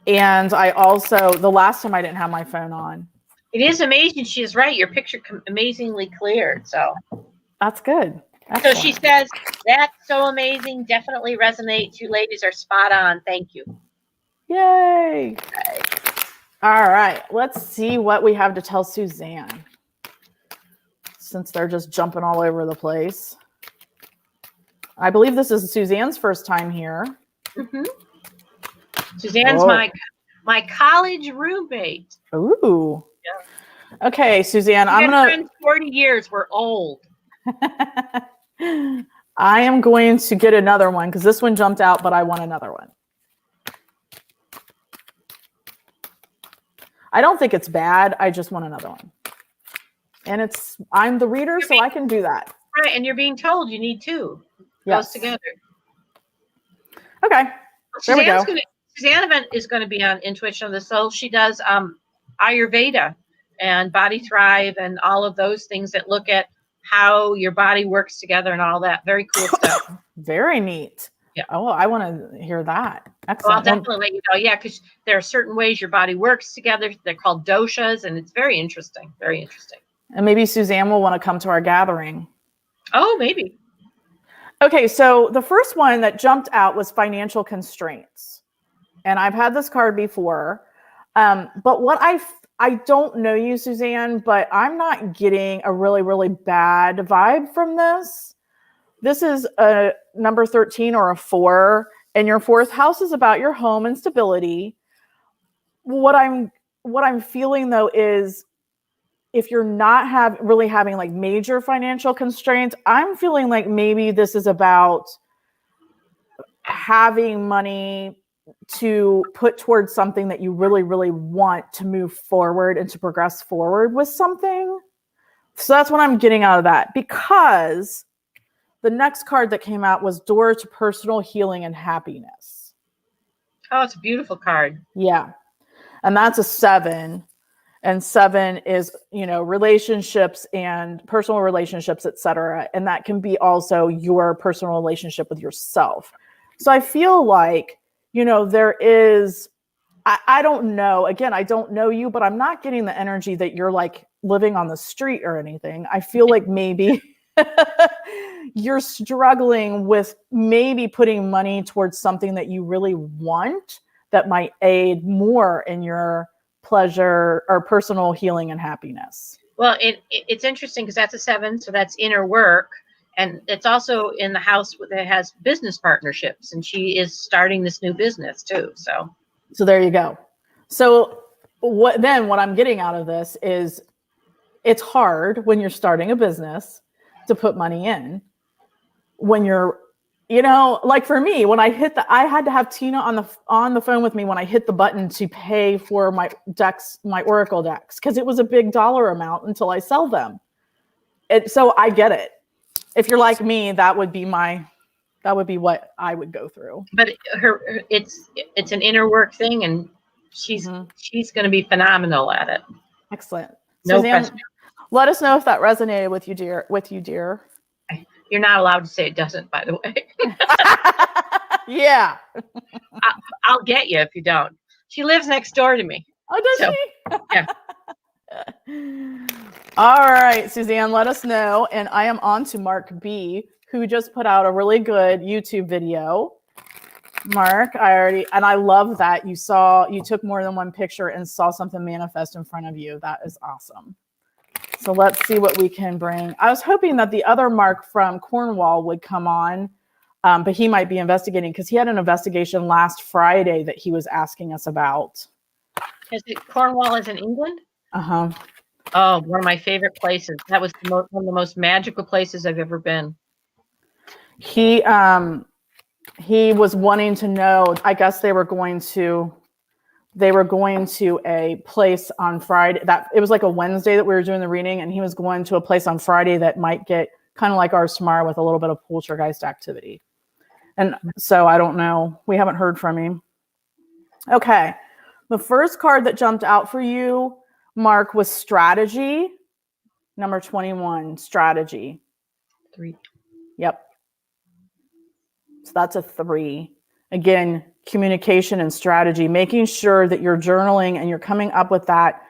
And I also, the last time I didn't have my phone on. It is amazing. She's right. Your picture amazingly cleared. So that's good. Excellent. So she says, that's so amazing. Definitely resonates. You ladies are spot on. Thank you. Yay. Okay. All right. Let's see what we have to tell Suzanne. Since they're just jumping all over the place. I believe this is Suzanne's first time here. Mm-hmm. Suzanne's my college roommate. Ooh. Yeah. Okay, Suzanne, I'm going to... 40 years. We're old. I am going to get another one because this one jumped out, but I want another one. I don't think it's bad. I just want another one. And I'm the reader, so I can do that. Right, and you're being told you need two. Yes. Goes together. Okay. There we go. Suzanne is going to be on Intuition of the Soul. She does Ayurveda and Body Thrive and all of those things that look at how your body works together and all that. Very cool stuff. Very neat. Yeah. Oh, I want to hear that. Excellent. Well, I'll definitely let you know. Yeah, because there are certain ways your body works together. They're called doshas, and it's very interesting. Very interesting. And maybe Suzanne will want to come to our gathering. Oh, maybe. Okay, so the first one that jumped out was financial constraints. And I've had this card before. But what I don't know you, Suzanne, but I'm not getting a really, really bad vibe from this. This is a number 13 or a 4, and your 4th house is about your home and stability. What I'm feeling though is if you're not really having like major financial constraints, I'm feeling like maybe this is about having money to put towards something that you really, really want to move forward and to progress forward with something. So that's what I'm getting out of that, because the next card that came out was Door to Personal Healing and Happiness. Oh, it's a beautiful card. Yeah. And that's a 7. And 7 is, relationships and personal relationships, etc. And that can be also your personal relationship with yourself. So I feel like, there is, I don't know. Again, I don't know you, but I'm not getting the energy that you're like living on the street or anything. I feel like maybe you're struggling with maybe putting money towards something that you really want that might aid more in your pleasure or personal healing and happiness. Well, it's interesting because that's a 7, so that's inner work. And it's also in the house that has business partnerships, and she is starting this new business too. So there you go. So what I'm getting out of this is it's hard when you're starting a business to put money in. When you're, like for me, when I had to have Tina on the phone with me when I hit the button to pay for my decks, my Oracle decks, because it was a big dollar amount until I sell them. So I get it. If you're like me, that would be what I would go through. But it's an inner work thing, and she's going to be phenomenal at it. Excellent. No Suzanne, question. let us know if that resonated with you, dear. You're not allowed to say it doesn't, by the way. Yeah. I'll get you if you don't. She lives next door to me. Oh, does she? Yeah. All right, Suzanne, let us know. And I am on to Mark B, who just put out a really good YouTube video. Mark, I love that you took more than one picture and saw something manifest in front of you. That is awesome. So let's see what we can bring. I was hoping that the other Mark from Cornwall would come on, but he might be investigating because he had an investigation last Friday that he was asking us about. Cornwall is in England? Uh-huh. Oh, one of my favorite places. That was one of the most magical places I've ever been. He was wanting to know, I guess they were going to a place on Friday that it was like a Wednesday that we were doing the reading, and he was going to a place on Friday that might get kind of like ours tomorrow with a little bit of poltergeist activity. And so I don't know. We haven't heard from him. Okay. The first card that jumped out for you, Mark, was Strategy. Number 21, Strategy. 3. Yep. So that's a 3. Again, communication and strategy, making sure that you're journaling and you're coming up with that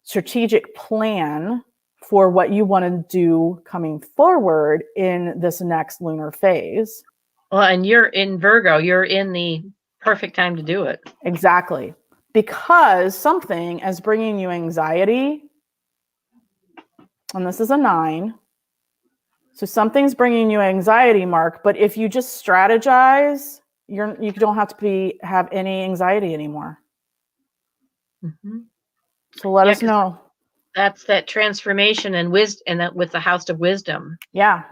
strategic plan for what you want to do coming forward in this next lunar phase. Well, and you're in Virgo. You're in the perfect time to do it. Exactly. Because something is bringing you anxiety, and this is a 9. So something's bringing you anxiety, Mark, but if you just strategize, you don't have to have any anxiety anymore. Mm-hmm. So let us know. That's that transformation and wisdom, and that with the House of Wisdom. Yeah.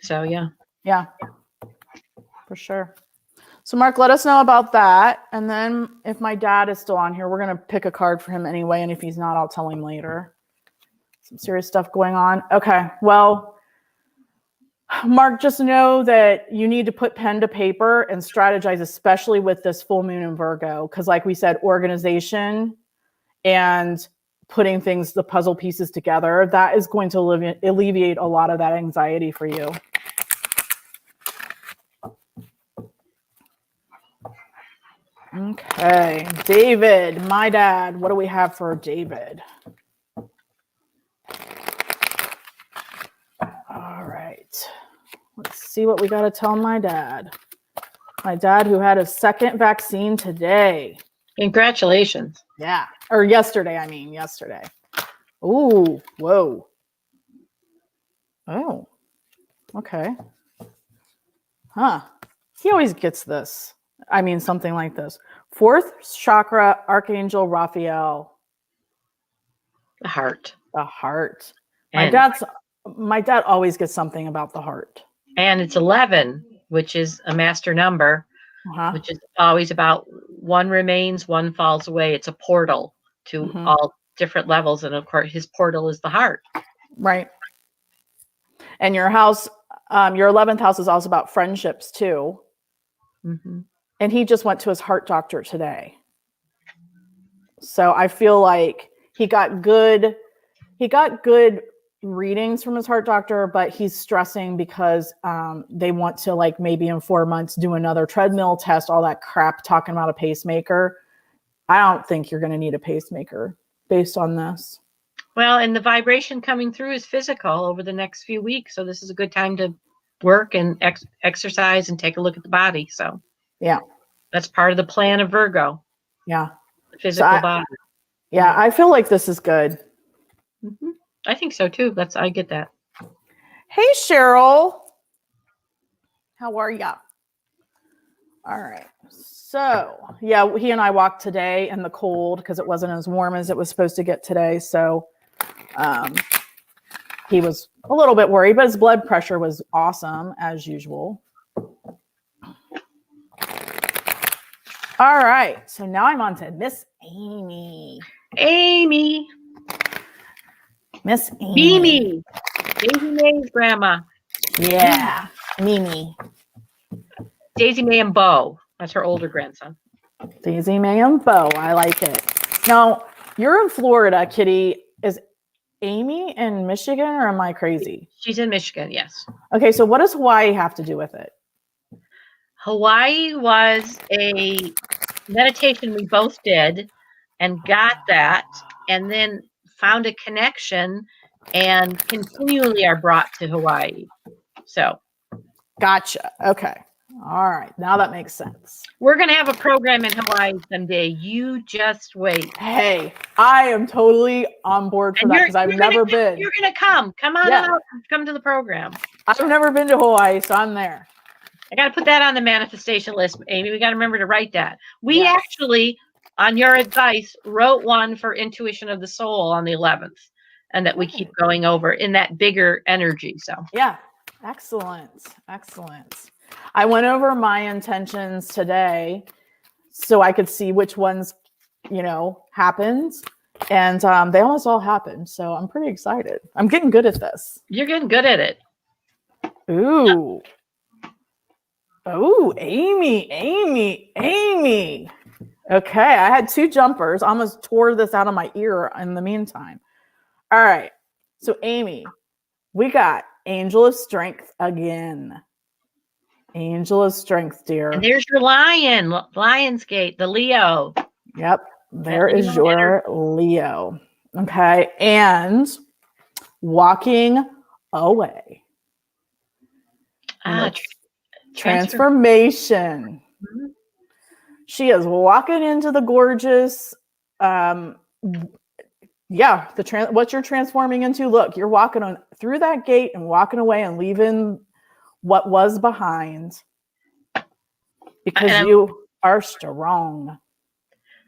So yeah. Yeah. For sure. So Mark, let us know about that. And then if my dad is still on here, we're going to pick a card for him anyway. And if he's not, I'll tell him later. Some serious stuff going on. Okay. Well, Mark, just know that you need to put pen to paper and strategize, especially with this full moon in Virgo. Because like we said, organization and putting things, the puzzle pieces together, that is going to alleviate a lot of that anxiety for you. Okay, David, my dad. What do we have for David? All right. Let's see what we got to tell my dad. My dad who had his second vaccine today. Congratulations. Yeah. Or yesterday, I mean, yesterday. Ooh, whoa. Oh, okay. Huh. He always gets this. I mean, something like this. Fourth chakra, Archangel Raphael. The heart. The heart. And My dad always gets something about the heart. And it's 11, which is a master number, which is always about one remains, one falls away. It's a portal to all different levels. And of course, his portal is the heart. Right. And your house, your 11th house is also about friendships too. Mm-hmm. And he just went to his heart doctor today. So I feel like he got good readings from his heart doctor, but he's stressing because they want to, like, maybe in 4 months do another treadmill test, all that crap, talking about a pacemaker. I don't think you're going to need a pacemaker based on this. Well, and the vibration coming through is physical over the next few weeks. So this is a good time to work and exercise and take a look at the body. So yeah, that's part of the plan of Virgo. Yeah. The physical body. Yeah. I feel like this is good. Mm-hmm. I think so too. I get that. Hey, Cheryl. How are ya? All right. So, yeah, he and I walked today in the cold because it wasn't as warm as it was supposed to get today. So, he was a little bit worried, but his blood pressure was awesome as usual. All right. So now I'm on to Miss Amy. Miss Amy. Mimi. Daisy May's grandma. Yeah. Mimi. Daisy May and Bo. That's her older grandson. Daisy May and Bo. I like it. Now, you're in Florida, Kitty. Is Amy in Michigan, or am I crazy? She's in Michigan, yes. Okay, so what does Hawaii have to do with it? Hawaii was a meditation we both did and got that, and then found a connection and continually are brought to Hawaii. So. Gotcha. Okay. All right. Now that makes sense. We're going to have a program in Hawaii someday. You just wait. Hey, I am totally on board for that because I've never been. You're going to come. Come on out. Come to the program. I've never been to Hawaii, so I'm there. I got to put that on the manifestation list, Amy. We got to remember to write that. We actually, on your advice, wrote one for Intuition of the Soul on the 11th, and that we keep going over in that bigger energy. So yeah. Excellent. Excellent. I went over my intentions today so I could see which ones, happened. And they almost all happened. So I'm pretty excited. I'm getting good at this. You're getting good at it. Ooh. Oh, Amy. Okay. I had 2 jumpers. I almost tore this out of my ear in the meantime. All right. So Amy, we got Angel of Strength again. Angel of Strength, dear. And there's your lion, Lionsgate, the Leo. Yep. There is your Leo. Okay. And walking away. Transformation. Mm-hmm. She is walking into the gorgeous, what you're transforming into. Look, you're walking on through that gate and walking away and leaving what was behind because you are strong.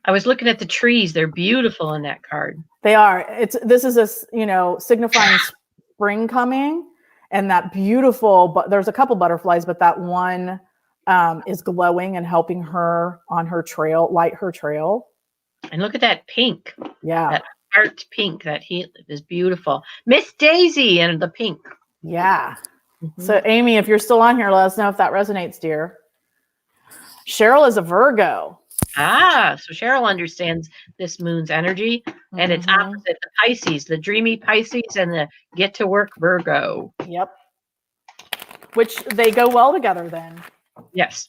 I was looking at the trees. They're beautiful in that card. They are. This is a, signifying spring coming, and that beautiful, but there's a couple butterflies, but that one is glowing and helping her on her trail, light her trail. And look at that pink. Yeah. That heart pink that is beautiful. Miss Daisy and the pink. Yeah. So Amy, if you're still on here, let us know if that resonates, dear. Cheryl is a Virgo. Ah, so Cheryl understands this moon's energy, and it's opposite the Pisces, the dreamy Pisces and the get to work Virgo. Yep. Which they go well together then. Yes.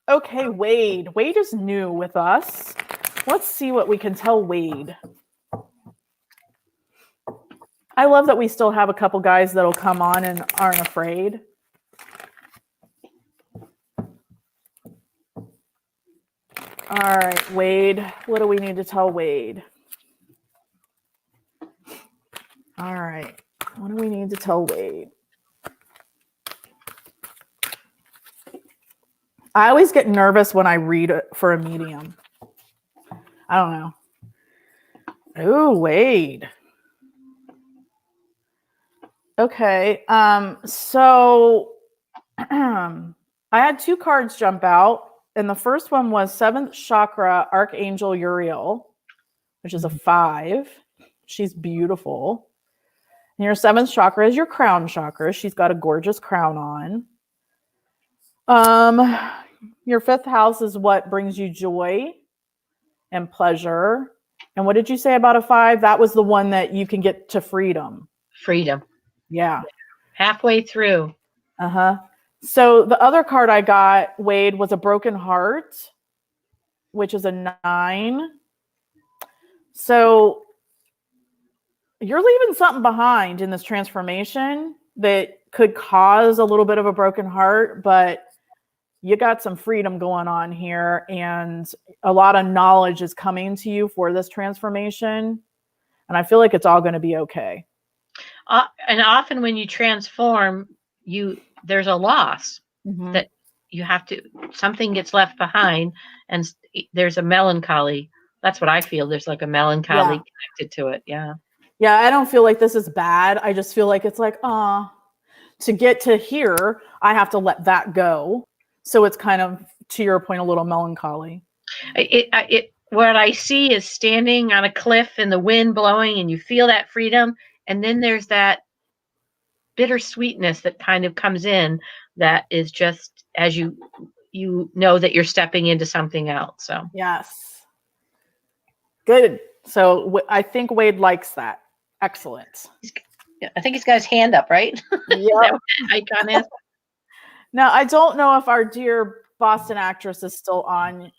Okay, Wade. Wade is new with us. Let's see what we can tell Wade. I love that we still have a couple guys that'll come on and aren't afraid. All right, Wade. What do we need to tell Wade? All right. What do we need to tell Wade? I always get nervous when I read for a medium. I don't know. Oh, Wade. Okay. So I had two cards jump out. And the first one was 7th Chakra, Archangel Ariel, which is a 5. She's beautiful. And your 7th chakra is your crown chakra. She's got a gorgeous crown on. Your 5th house is what brings you joy and pleasure. And what did you say about a 5? That was the one that you can get to freedom. Freedom. Yeah. Halfway through. Uh-huh. So the other card I got, Wade, was a broken heart, which is a 9. So you're leaving something behind in this transformation that could cause a little bit of a broken heart, but you got some freedom going on here, and a lot of knowledge is coming to you for this transformation. And I feel like it's all going to be okay. And often when you transform, there's a loss that you have to, something gets left behind, and there's a melancholy. That's what I feel. There's like a melancholy connected to it. Yeah. Yeah. I don't feel like this is bad. I just feel like it's like, to get to here, I have to let that go. So it's kind of, to your point, a little melancholy. What I see is standing on a cliff and the wind blowing, and you feel that freedom. And then there's that bittersweetness that kind of comes in, that is just as you know that you're stepping into something else. So yes, good. So I think Wade likes that. Excellent. I think he's got his hand up, right? Yeah. Icon is. Now I don't know if our dear Boston actress is still on.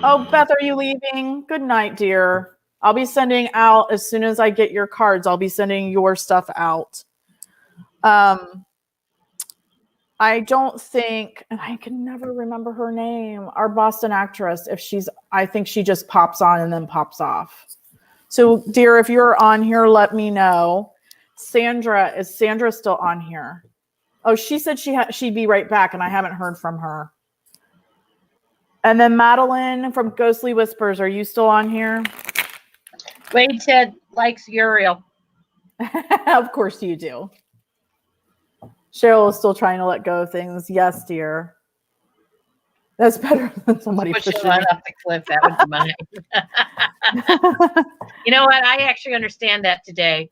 Oh, Beth, are you leaving? Good night, dear. I'll be sending out as soon as I get your cards. I'll be sending your stuff out. I don't think, and I can never remember her name, our Boston actress, I think she just pops on and then pops off. So, dear, if you're on here, let me know. Is Sandra still on here? Oh, she said she'd be right back, and I haven't heard from her. And then Madeline from Ghostly Whispers, are you still on here? Wade said likes Uriel. Of course you do. Cheryl is still trying to let go of things. Yes, dear. That's better than somebody pushing off the cliff. That would be mine. You know what? I actually understand that today.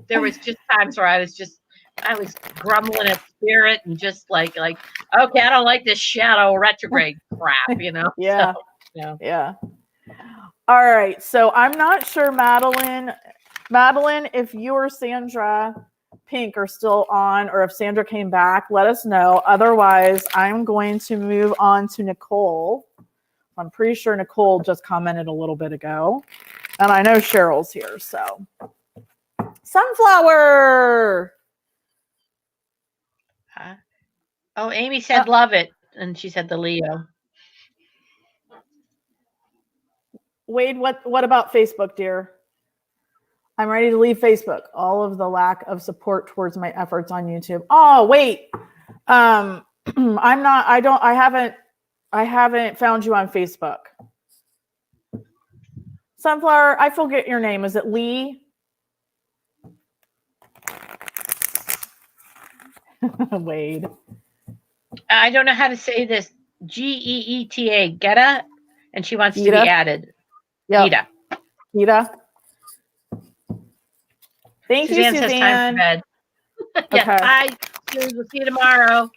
There was just times where I was grumbling at spirit and just like, okay, I don't like this shadow retrograde crap, you know? Yeah. So, yeah. All right. So I'm not sure, Madeline, if you or Sandra Pink are still on, or if Sandra came back, let us know. Otherwise, I'm going to move on to Nicole. I'm pretty sure Nicole just commented a little bit ago. And I know Cheryl's here, so. Sunflower! Amy said love it. And she said the Leo. Wade, what about Facebook, dear? I'm ready to leave Facebook. All of the lack of support towards my efforts on YouTube. Oh, wait. I haven't found you on Facebook. Sunflower, I forget your name. Is it Lee? Wade. I don't know how to say this. Geeta, Geta, and she wants to be Gita. added. Yep. Gita. Gita. Thank you, Suzanne says time for Suzanne. bed. Yeah. Okay. Bye. We'll see you tomorrow.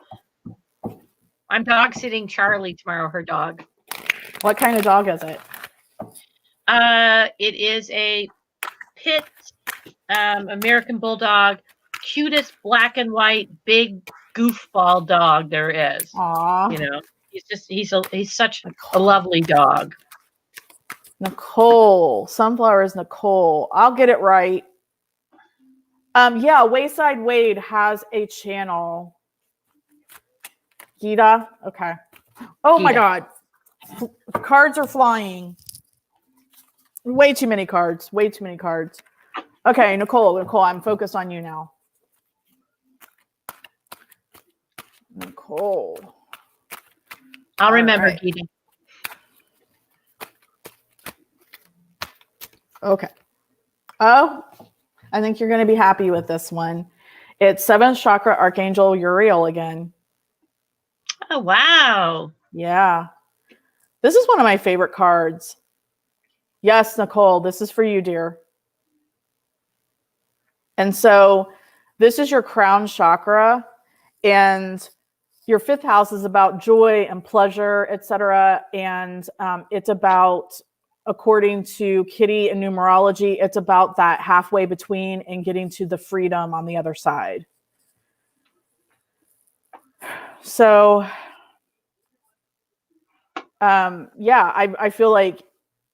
I'm dog sitting Charlie tomorrow, her dog. What kind of dog is it? It is a pit American Bulldog, cutest black and white, big goofball dog there is. Aw. You know, he's such a lovely dog. Nicole. Sunflower is Nicole. I'll get it right. Yeah, Wayside Wade has a channel. Gita? Okay. Oh my God. Cards are flying. Way too many cards. Way too many cards. Okay, Nicole, I'm focused on you now. Nicole. I'll remember, right. Gita. Okay. Oh, I think you're going to be happy with this one. It's 7th Chakra Archangel Ariel again. Oh, wow. Yeah. This is one of my favorite cards. Yes, Nicole, this is for you, dear. And so this is your crown chakra, and your 5th house is about joy and pleasure, etc. And it's about, according to Kitty and numerology, it's about that halfway between and getting to the freedom on the other side. So, yeah, I feel like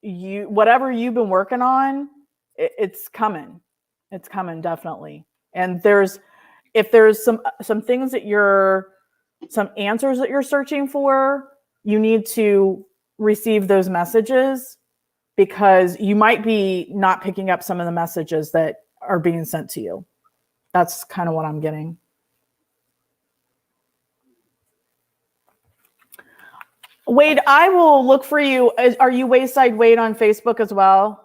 whatever you've been working on, it's coming. It's coming, definitely. And if there's some things that some answers that you're searching for, you need to receive those messages, because you might be not picking up some of the messages that are being sent to you. That's kind of what I'm getting. Wade, I will look for you. Are you Wayside Wade on Facebook as well?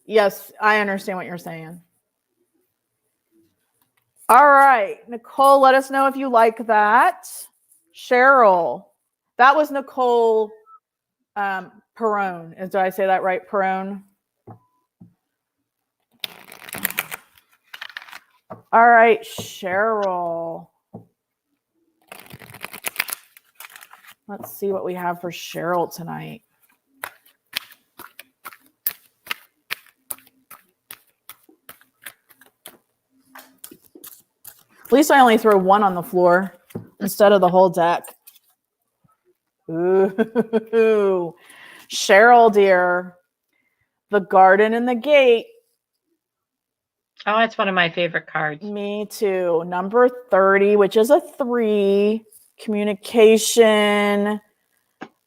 Yes, I understand what you're saying. All right, Nicole, let us know if you like that. Cheryl, that was Nicole Perone. Did I say that right? Perone. All right, Cheryl. Let's see what we have for Cheryl tonight. At least I only throw one on the floor instead of the whole deck. Ooh. Cheryl, dear. The Garden and the Gate. Oh, that's one of my favorite cards. Me too. Number 30, which is a 3. Communication.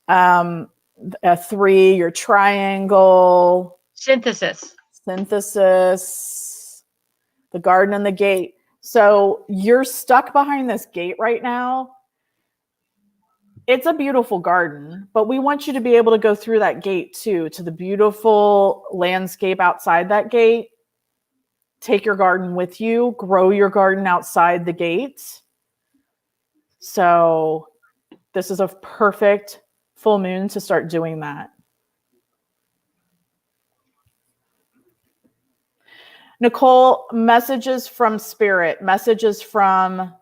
A 3, your triangle. Synthesis. The Garden and the Gate. So you're stuck behind this gate right now. It's a beautiful garden, but we want you to be able to go through that gate too, to the beautiful landscape outside that gate. Take your garden with you, grow your garden outside the gate. So this is a perfect full moon to start doing that. Nicole, messages from spirit, messages from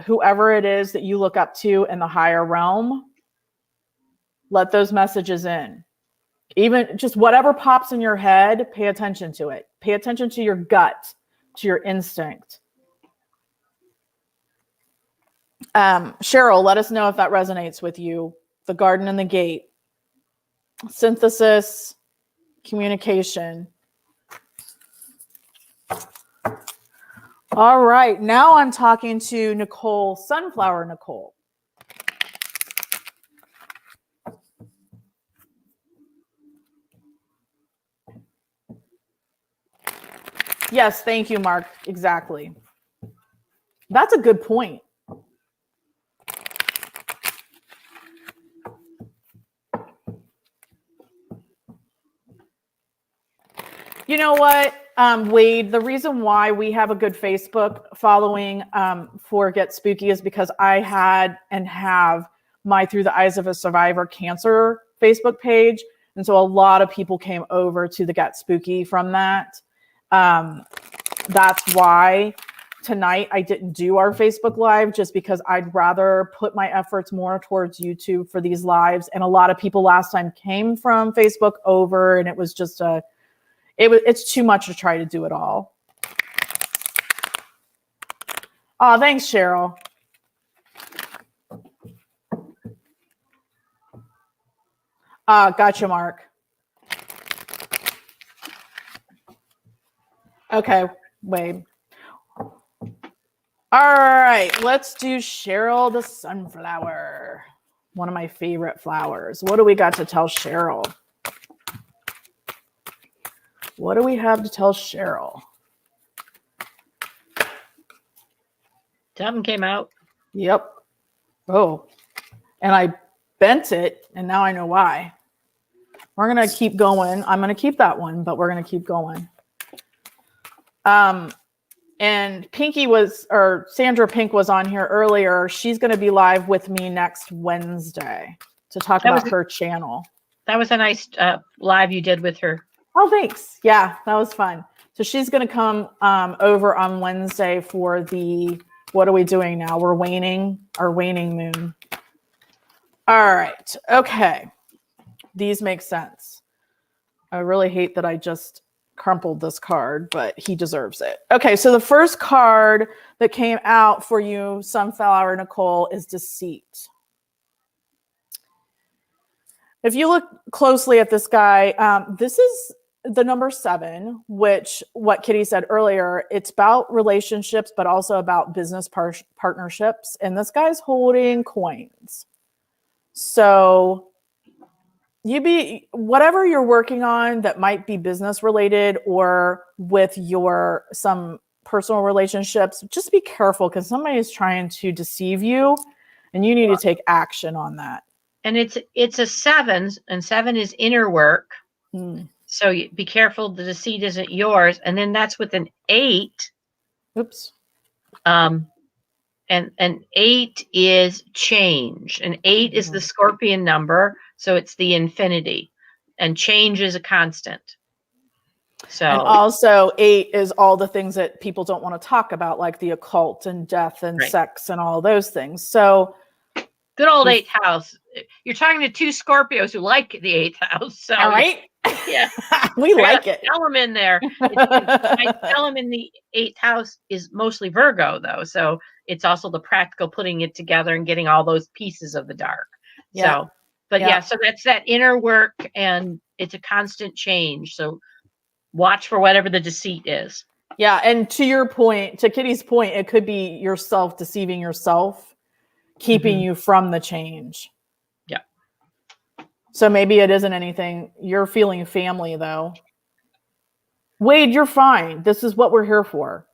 whoever it is that you look up to in the higher realm. Let those messages in. Even just whatever pops in your head, pay attention to it. Pay attention to your gut, to your instinct. Cheryl, let us know if that resonates with you. The Garden and the Gate. Synthesis, communication. All right, now I'm talking to Nicole, Sunflower Nicole. Yes, thank you, Mark. Exactly. That's a good point. You know what, Wade, the reason why we have a good Facebook following for Get Spooky is because I had and have my Through the Eyes of a Survivor Cancer Facebook page. And so a lot of people came over to the Get Spooky from that. That's why tonight I didn't do our Facebook Live, just because I'd rather put my efforts more towards YouTube for these lives. And a lot of people last time came from Facebook over, and it was just it's too much to try to do it all. Oh, thanks, Cheryl. Gotcha, Mark. Okay, Wade. All right, let's do Cheryl the Sunflower. One of my favorite flowers. What do we got to tell Cheryl? What do we have to tell Cheryl? Something came out. Yep. Oh, and I bent it, and now I know why. We're going to keep going. I'm going to keep that one, but we're going to keep going. And Sandra Pink was on here earlier. She's going to be live with me next Wednesday to talk about her channel. That was a nice live you did with her. Oh, thanks. Yeah, that was fun. So she's going to come over on Wednesday for what are we doing now? We're our waning moon. All right. Okay. These make sense. I really hate that I just crumpled this card, but he deserves it. Okay, so the first card that came out for you, Sunflower Nicole, is Deceit. If you look closely at this guy, this is the number 7, which what Kitty said earlier, it's about relationships, but also about business partnerships. And this guy's holding coins. So whatever you're working on that might be business related or with some personal relationships, just be careful because somebody is trying to deceive you and you need to take action on that. And it's a 7, and 7 is inner work. So be careful the deceit isn't yours. And then that's with an 8. Oops. And 8 is change. And 8 is the Scorpion number. So it's the infinity. And change is a constant. So and also 8 is all the things that people don't want to talk about, like the occult and death and sex and all those things. So good old 8th house. You're talking to 2 Scorpios who like the 8th house. So all right. Yeah. We like it. Tell them in there. I tell them in the 8th house is mostly Virgo, though. So it's also the practical putting it together and getting all those pieces of the dark. Yeah. So that's that inner work, and it's a constant change. So watch for whatever the deceit is. Yeah. And to your point, to Kitty's point, it could be yourself deceiving yourself, keeping you from the change. Yeah. So maybe it isn't anything. You're feeling family, though. Wade, you're fine. This is what we're here for.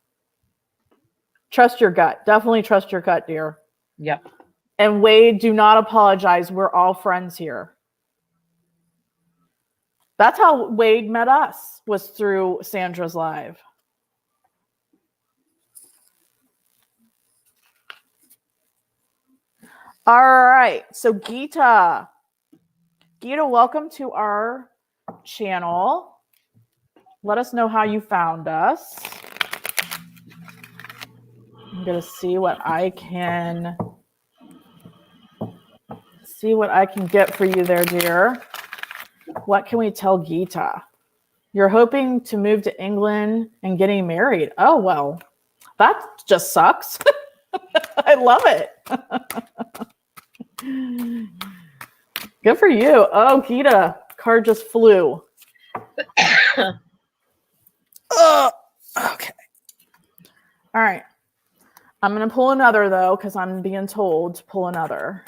Trust your gut. Definitely trust your gut, dear. Yep. And Wade, do not apologize. We're all friends here. That's how Wade met us, was through Sandra's live. All right. So Geeta, welcome to our channel. Let us know how you found us. I'm going to see what I can get for you there, dear. What can we tell Geeta? You're hoping to move to England and getting married. Oh, well, that just sucks. I love it. Good for you. Oh, Geeta, card just flew. Oh, okay. All right. I'm going to pull another, though, because I'm being told to pull another.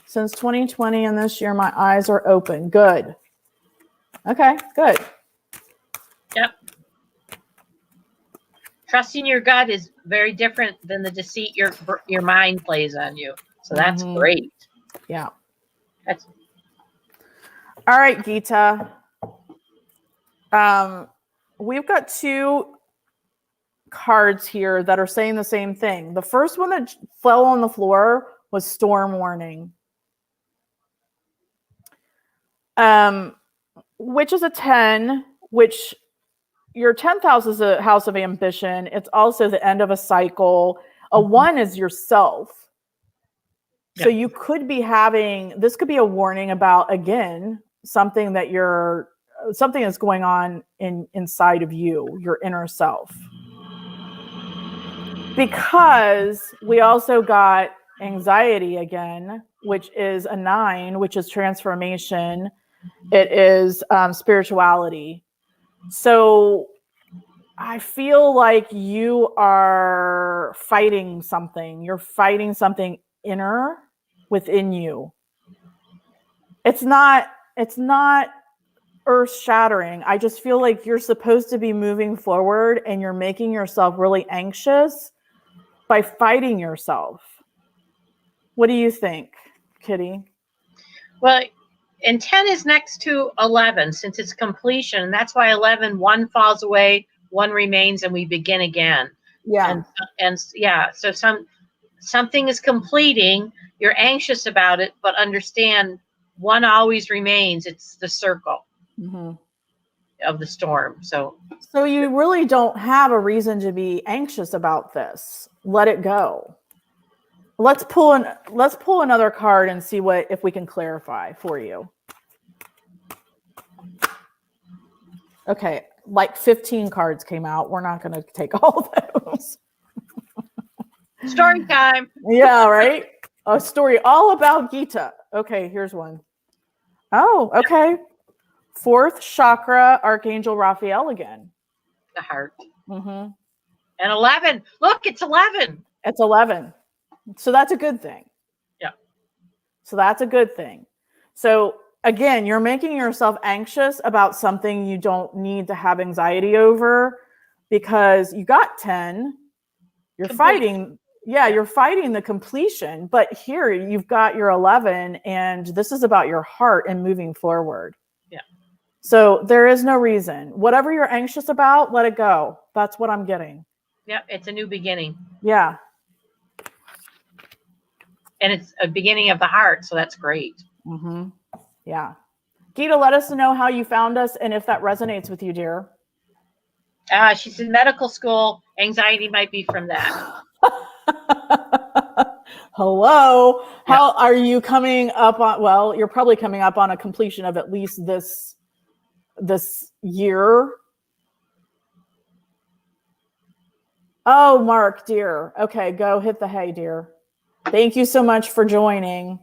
Since 2020 and this year, my eyes are open. Good. Okay, good. Yep. Trusting your gut is very different than the deceit your mind plays on you. So that's great. Yeah. That's all right, Geeta. We've got two cards here that are saying the same thing. The first one that fell on the floor was storm warning. Which is a 10, which your 10th house is a house of ambition. It's also the end of a cycle. A 1 is yourself. Yep. So you could be having, this could be a warning about, again, something is going on inside of you, your inner self. Because we also got anxiety again, which is a 9, which is transformation. It is spirituality. So I feel like you are fighting something. You're fighting something inner within you. It's not earth-shattering. I just feel like you're supposed to be moving forward and you're making yourself really anxious by fighting yourself. What do you think, Kitty? Well, and 10 is next to 11 since it's completion. And that's why 11, 1 falls away, 1 remains, and we begin again. Yeah. And yeah, so something is completing. You're anxious about it, but understand 1 always remains. It's the circle of the storm. So you really don't have a reason to be anxious about this. Let it go. Let's pull another card and see if we can clarify for you. Okay, like 15 cards came out. We're not going to take all those. Story time. Yeah, right? A story all about Gita. Okay, here's one. Oh, okay. 4th chakra, Archangel Raphael again. The heart. Mm-hmm. And 11. Look, it's 11. It's 11. So that's a good thing. Yeah. So that's a good thing. So again, you're making yourself anxious about something you don't need to have anxiety over because you got 10. You're fighting. Yeah, you're fighting the completion. But here you've got your 11, and this is about your heart and moving forward. Yeah. So there is no reason. Whatever you're anxious about, let it go. That's what I'm getting. Yep, it's a new beginning. Yeah. And it's a beginning of the heart, so that's great. Mm-hmm. Yeah. Gita, let us know how you found us and if that resonates with you, dear. She's in medical school. Anxiety might be from that. Hello. Yeah. How are you coming up on? Well, you're probably coming up on a completion of at least this year. Oh, Mark, dear. Okay, go hit the hay, dear. Thank you so much for joining.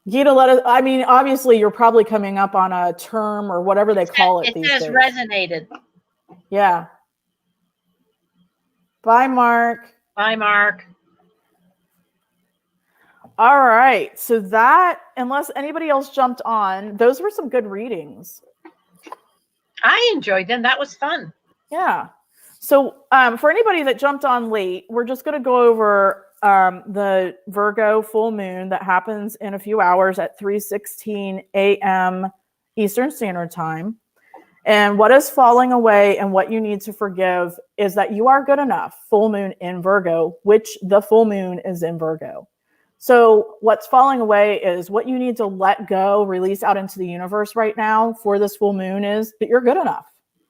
Gita, obviously you're probably coming up on a term or whatever they call it these days. It says resonated. Yeah. Bye, Mark. Bye, Mark. All right. So that, unless anybody else jumped on, those were some good readings. I enjoyed them. That was fun. Yeah. So for anybody that jumped on late, we're just going to go over the Virgo full moon that happens in a few hours at 3:16 a.m. Eastern Standard Time. And what is falling away and what you need to forgive is that you are good enough. Full moon in Virgo, which the full moon is in Virgo. So what's falling away is what you need to let go, release out into the universe right now for this full moon is that you're good enough.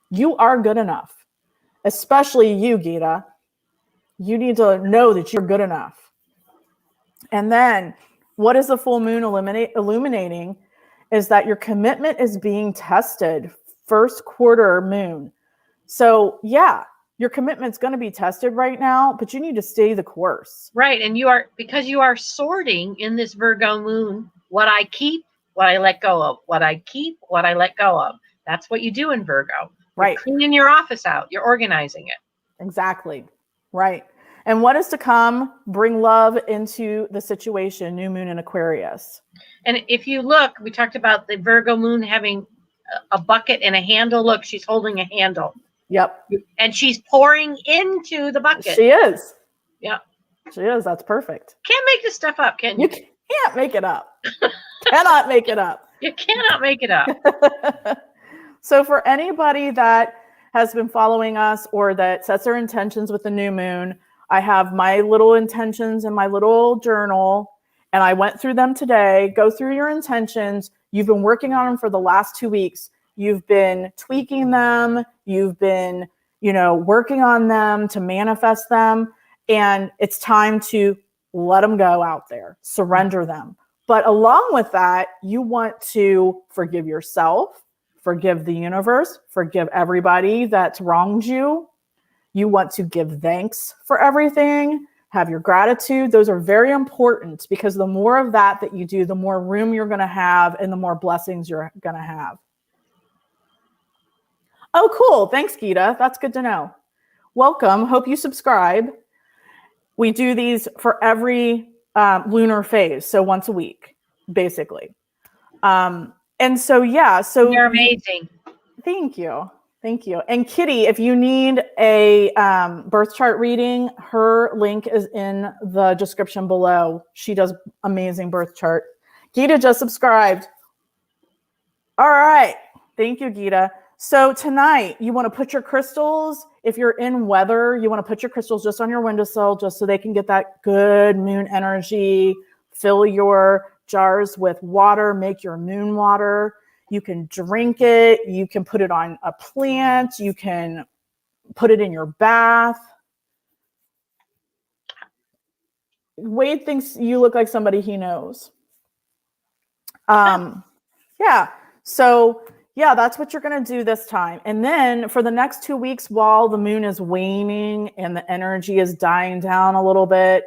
You are good enough. Especially you, Gita. You need to know that you're good enough. And then what is the full moon illuminating is that your commitment is being tested. First quarter moon. So yeah, your commitment's going to be tested right now, but you need to stay the course. Right. And because you are sorting in this Virgo moon, what I keep, what I let go of, what I keep, what I let go of. That's what you do in Virgo. Right. You're cleaning your office out. You're organizing it. Exactly. Right. And what is to come, bring love into the situation, new moon in Aquarius. And if you look, we talked about the Virgo moon having a bucket and a handle. Look, she's holding a handle. Yep. And she's pouring into the bucket. She is. Yeah. She is. That's perfect. Can't make this stuff up, can you? You can't make it up. Cannot make it up. You cannot make it up. So for anybody that has been following us or that sets their intentions with the new moon, I have my little intentions in my little journal, and I went through them today. Go through your intentions. You've been working on them for the last 2 weeks. You've been tweaking them. You've been, working on them to manifest them. And it's time to let them go out there, surrender them. But along with that, you want to forgive yourself, forgive the universe, forgive everybody that's wronged you. You want to give thanks for everything, have your gratitude. Those are very important because the more of that you do, the more room you're going to have and the more blessings you're going to have. Oh, cool. Thanks, Gita. That's good to know. Welcome. Hope you subscribe. We do these for every lunar phase, so once a week, basically. And so, so you're amazing. Thank you. And Kitty, if you need a birth chart reading, her link is in the description below. She does amazing birth chart. Gita just subscribed. All right. Thank you, Gita. So tonight, you want to put your crystals, if you're in weather, you want to put your crystals just on your windowsill just so they can get that good moon energy. Fill your jars with water, make your moon water. You can drink it. You can put it on a plant. You can put it in your bath. Wade thinks you look like somebody he knows. Yeah. So yeah, that's what you're going to do this time. And then for the next 2 weeks, while the moon is waning and the energy is dying down a little bit,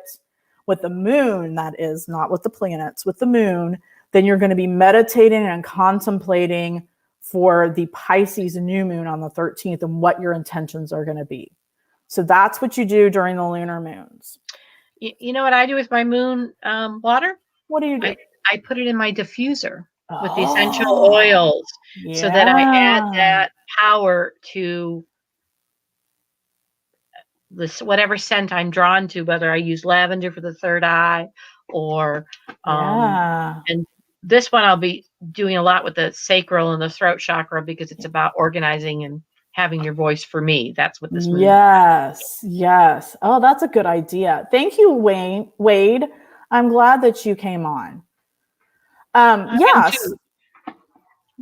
with the moon, that is, not with the planets, with the moon, then you're going to be meditating and contemplating for the Pisces new moon on the 13th and what your intentions are going to be. So that's what you do during the lunar moons. You know what I do with my moon water? What do you do? I put it in my diffuser with the essential oils so that I add that power to this, whatever scent I'm drawn to, whether I use lavender for the third eye or, and this one I'll be doing a lot with the sacral and the throat chakra because it's about organizing and having your voice for me. That's what this moon. Yes. Oh, that's a good idea. Thank you, Wade. I'm glad that you came on. Yes,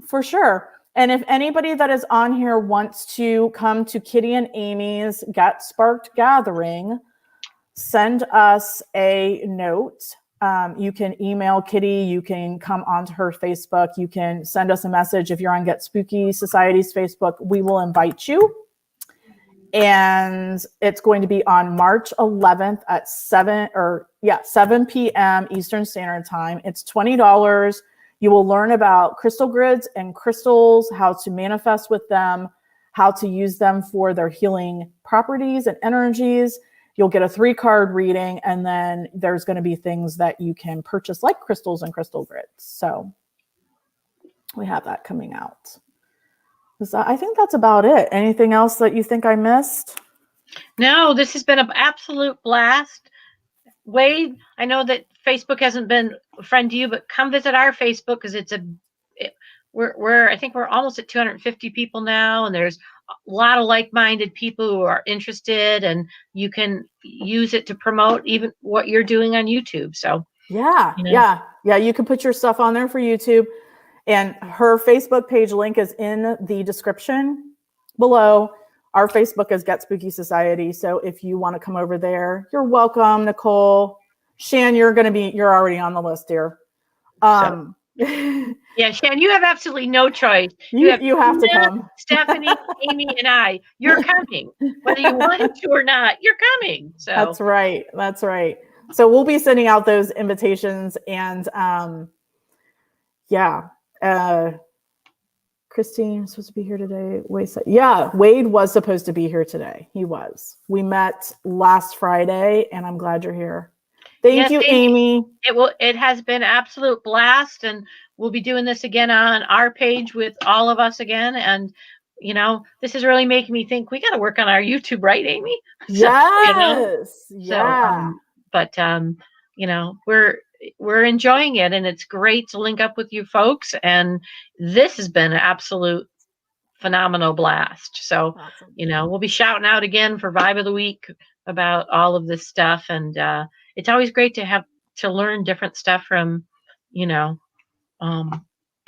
for sure. And if anybody that is on here wants to come to Kitty and Amy's Get Sparked Gathering, send us a note. You can email Kitty. You can come onto her Facebook. You can send us a message. If you're on Get Spooky Society's Facebook, we will invite you. And it's going to be on March 11th at 7 p.m. Eastern Standard Time. It's $20. You will learn about crystal grids and crystals, how to manifest with them, how to use them for their healing properties and energies. You'll get a 3-card reading, and then there's going to be things that you can purchase like crystals and crystal grids. So we have that coming out. I think that's about it. Anything else that you think I missed? No, this has been an absolute blast. Wade, I know that Facebook hasn't been a friend to you, but come visit our Facebook because I think we're almost at 250 people now, and there's a lot of like-minded people who are interested, and you can use it to promote even what you're doing on YouTube. So yeah, you can put your stuff on there for YouTube. And her Facebook page link is in the description below. Our Facebook is Get Spooky Society. So if you want to come over there, you're welcome, Nicole. Shan, you're already on the list here. Yeah, Shan, you have absolutely no choice. You have to come. Stephanie, Amy, and I, you're coming. Whether you wanted to or not, you're coming. So That's right. So we'll be sending out those invitations and Christine is supposed to be here today. Wade was supposed to be here today. He was. We met last Friday, and I'm glad you're here. Thank you, Amy. It has been an absolute blast, and we'll be doing this again on our page with all of us again. And this is really making me think we got to work on our YouTube, right, Amy? Yes. We're enjoying it, and it's great to link up with you folks. And this has been an absolute phenomenal blast. So, Awesome. we'll be shouting out again for Vibe of the Week about all of this stuff. And it's always great to learn different stuff from,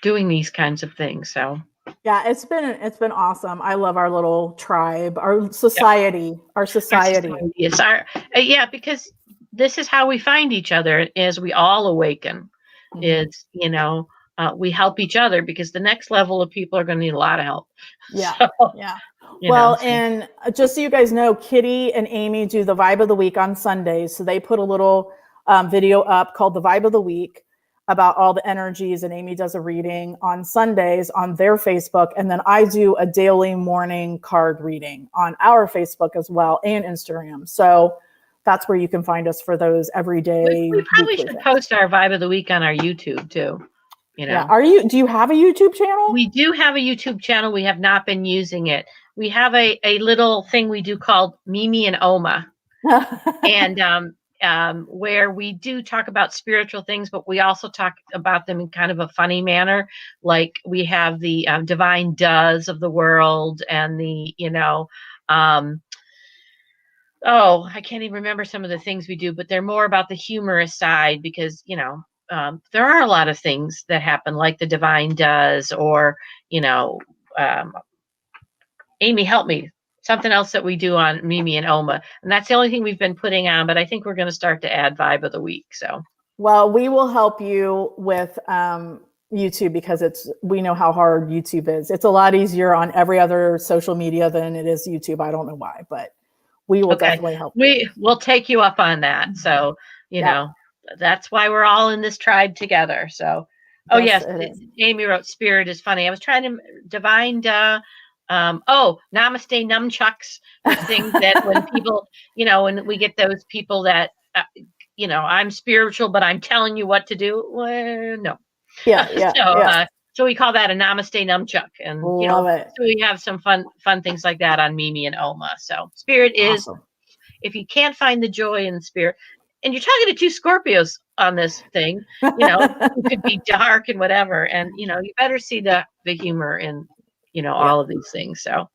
doing these kinds of things. So yeah, it's been awesome. I love our little tribe, our society, our society. Yes, because this is how we find each other as we all awaken. Is we help each other, because the next level of people are going to need a lot of help. Yeah, So, yeah. Well, and just so you guys know, Kitty and Amy do the Vibe of the Week on Sundays. So they put a little video up called the Vibe of the Week about all the energies, and Amy does a reading on Sundays on their Facebook. And then I do a daily morning card reading on our Facebook as well, and Instagram. So that's where you can find us for those everyday. We probably should post our Vibe of the Week on our YouTube too. Yeah. Do you have a YouTube channel? We do have a YouTube channel. We have not been using it. We have a little thing we do called Mimi and Oma. And where we do talk about spiritual things, but we also talk about them in kind of a funny manner. Like we have the divine does of the world, and the, I can't even remember some of the things we do, but they're more about the humorous side, because, there are a lot of things that happen, like the divine does, or, Amy, help me. Something else that we do on Mimi and Oma. And that's the only thing we've been putting on, but I think we're going to start to add Vibe of the Week. So, well, we will help you with YouTube, because we know how hard YouTube is. It's a lot easier on every other social media than it is YouTube. I don't know why, but we will definitely help you. We'll take you up on that. So, that's why we're all in this tribe together. So, yes, Amy wrote Spirit is funny. I was trying to divine namaste nunchucks, things that when people, when we get those people that, I'm spiritual, but I'm telling you what to do. Well, no. Yeah. So we call that a namaste nunchuck, and so we have some fun things like that on Mimi and Oma. So Spirit is, if you can't find the joy in Spirit, and you're talking to two Scorpios on this thing, it could be dark and whatever, and you better see the humor in all of these things. So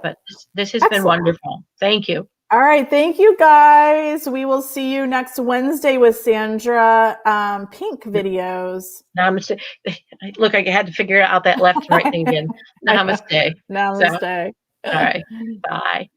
but this has been wonderful. Thank you. All right, thank you guys. We will see you next Wednesday with Sandra Pink videos. Namaste. Look, I had to figure out that left and right thing again. Namaste. Namaste. So, all right. Bye.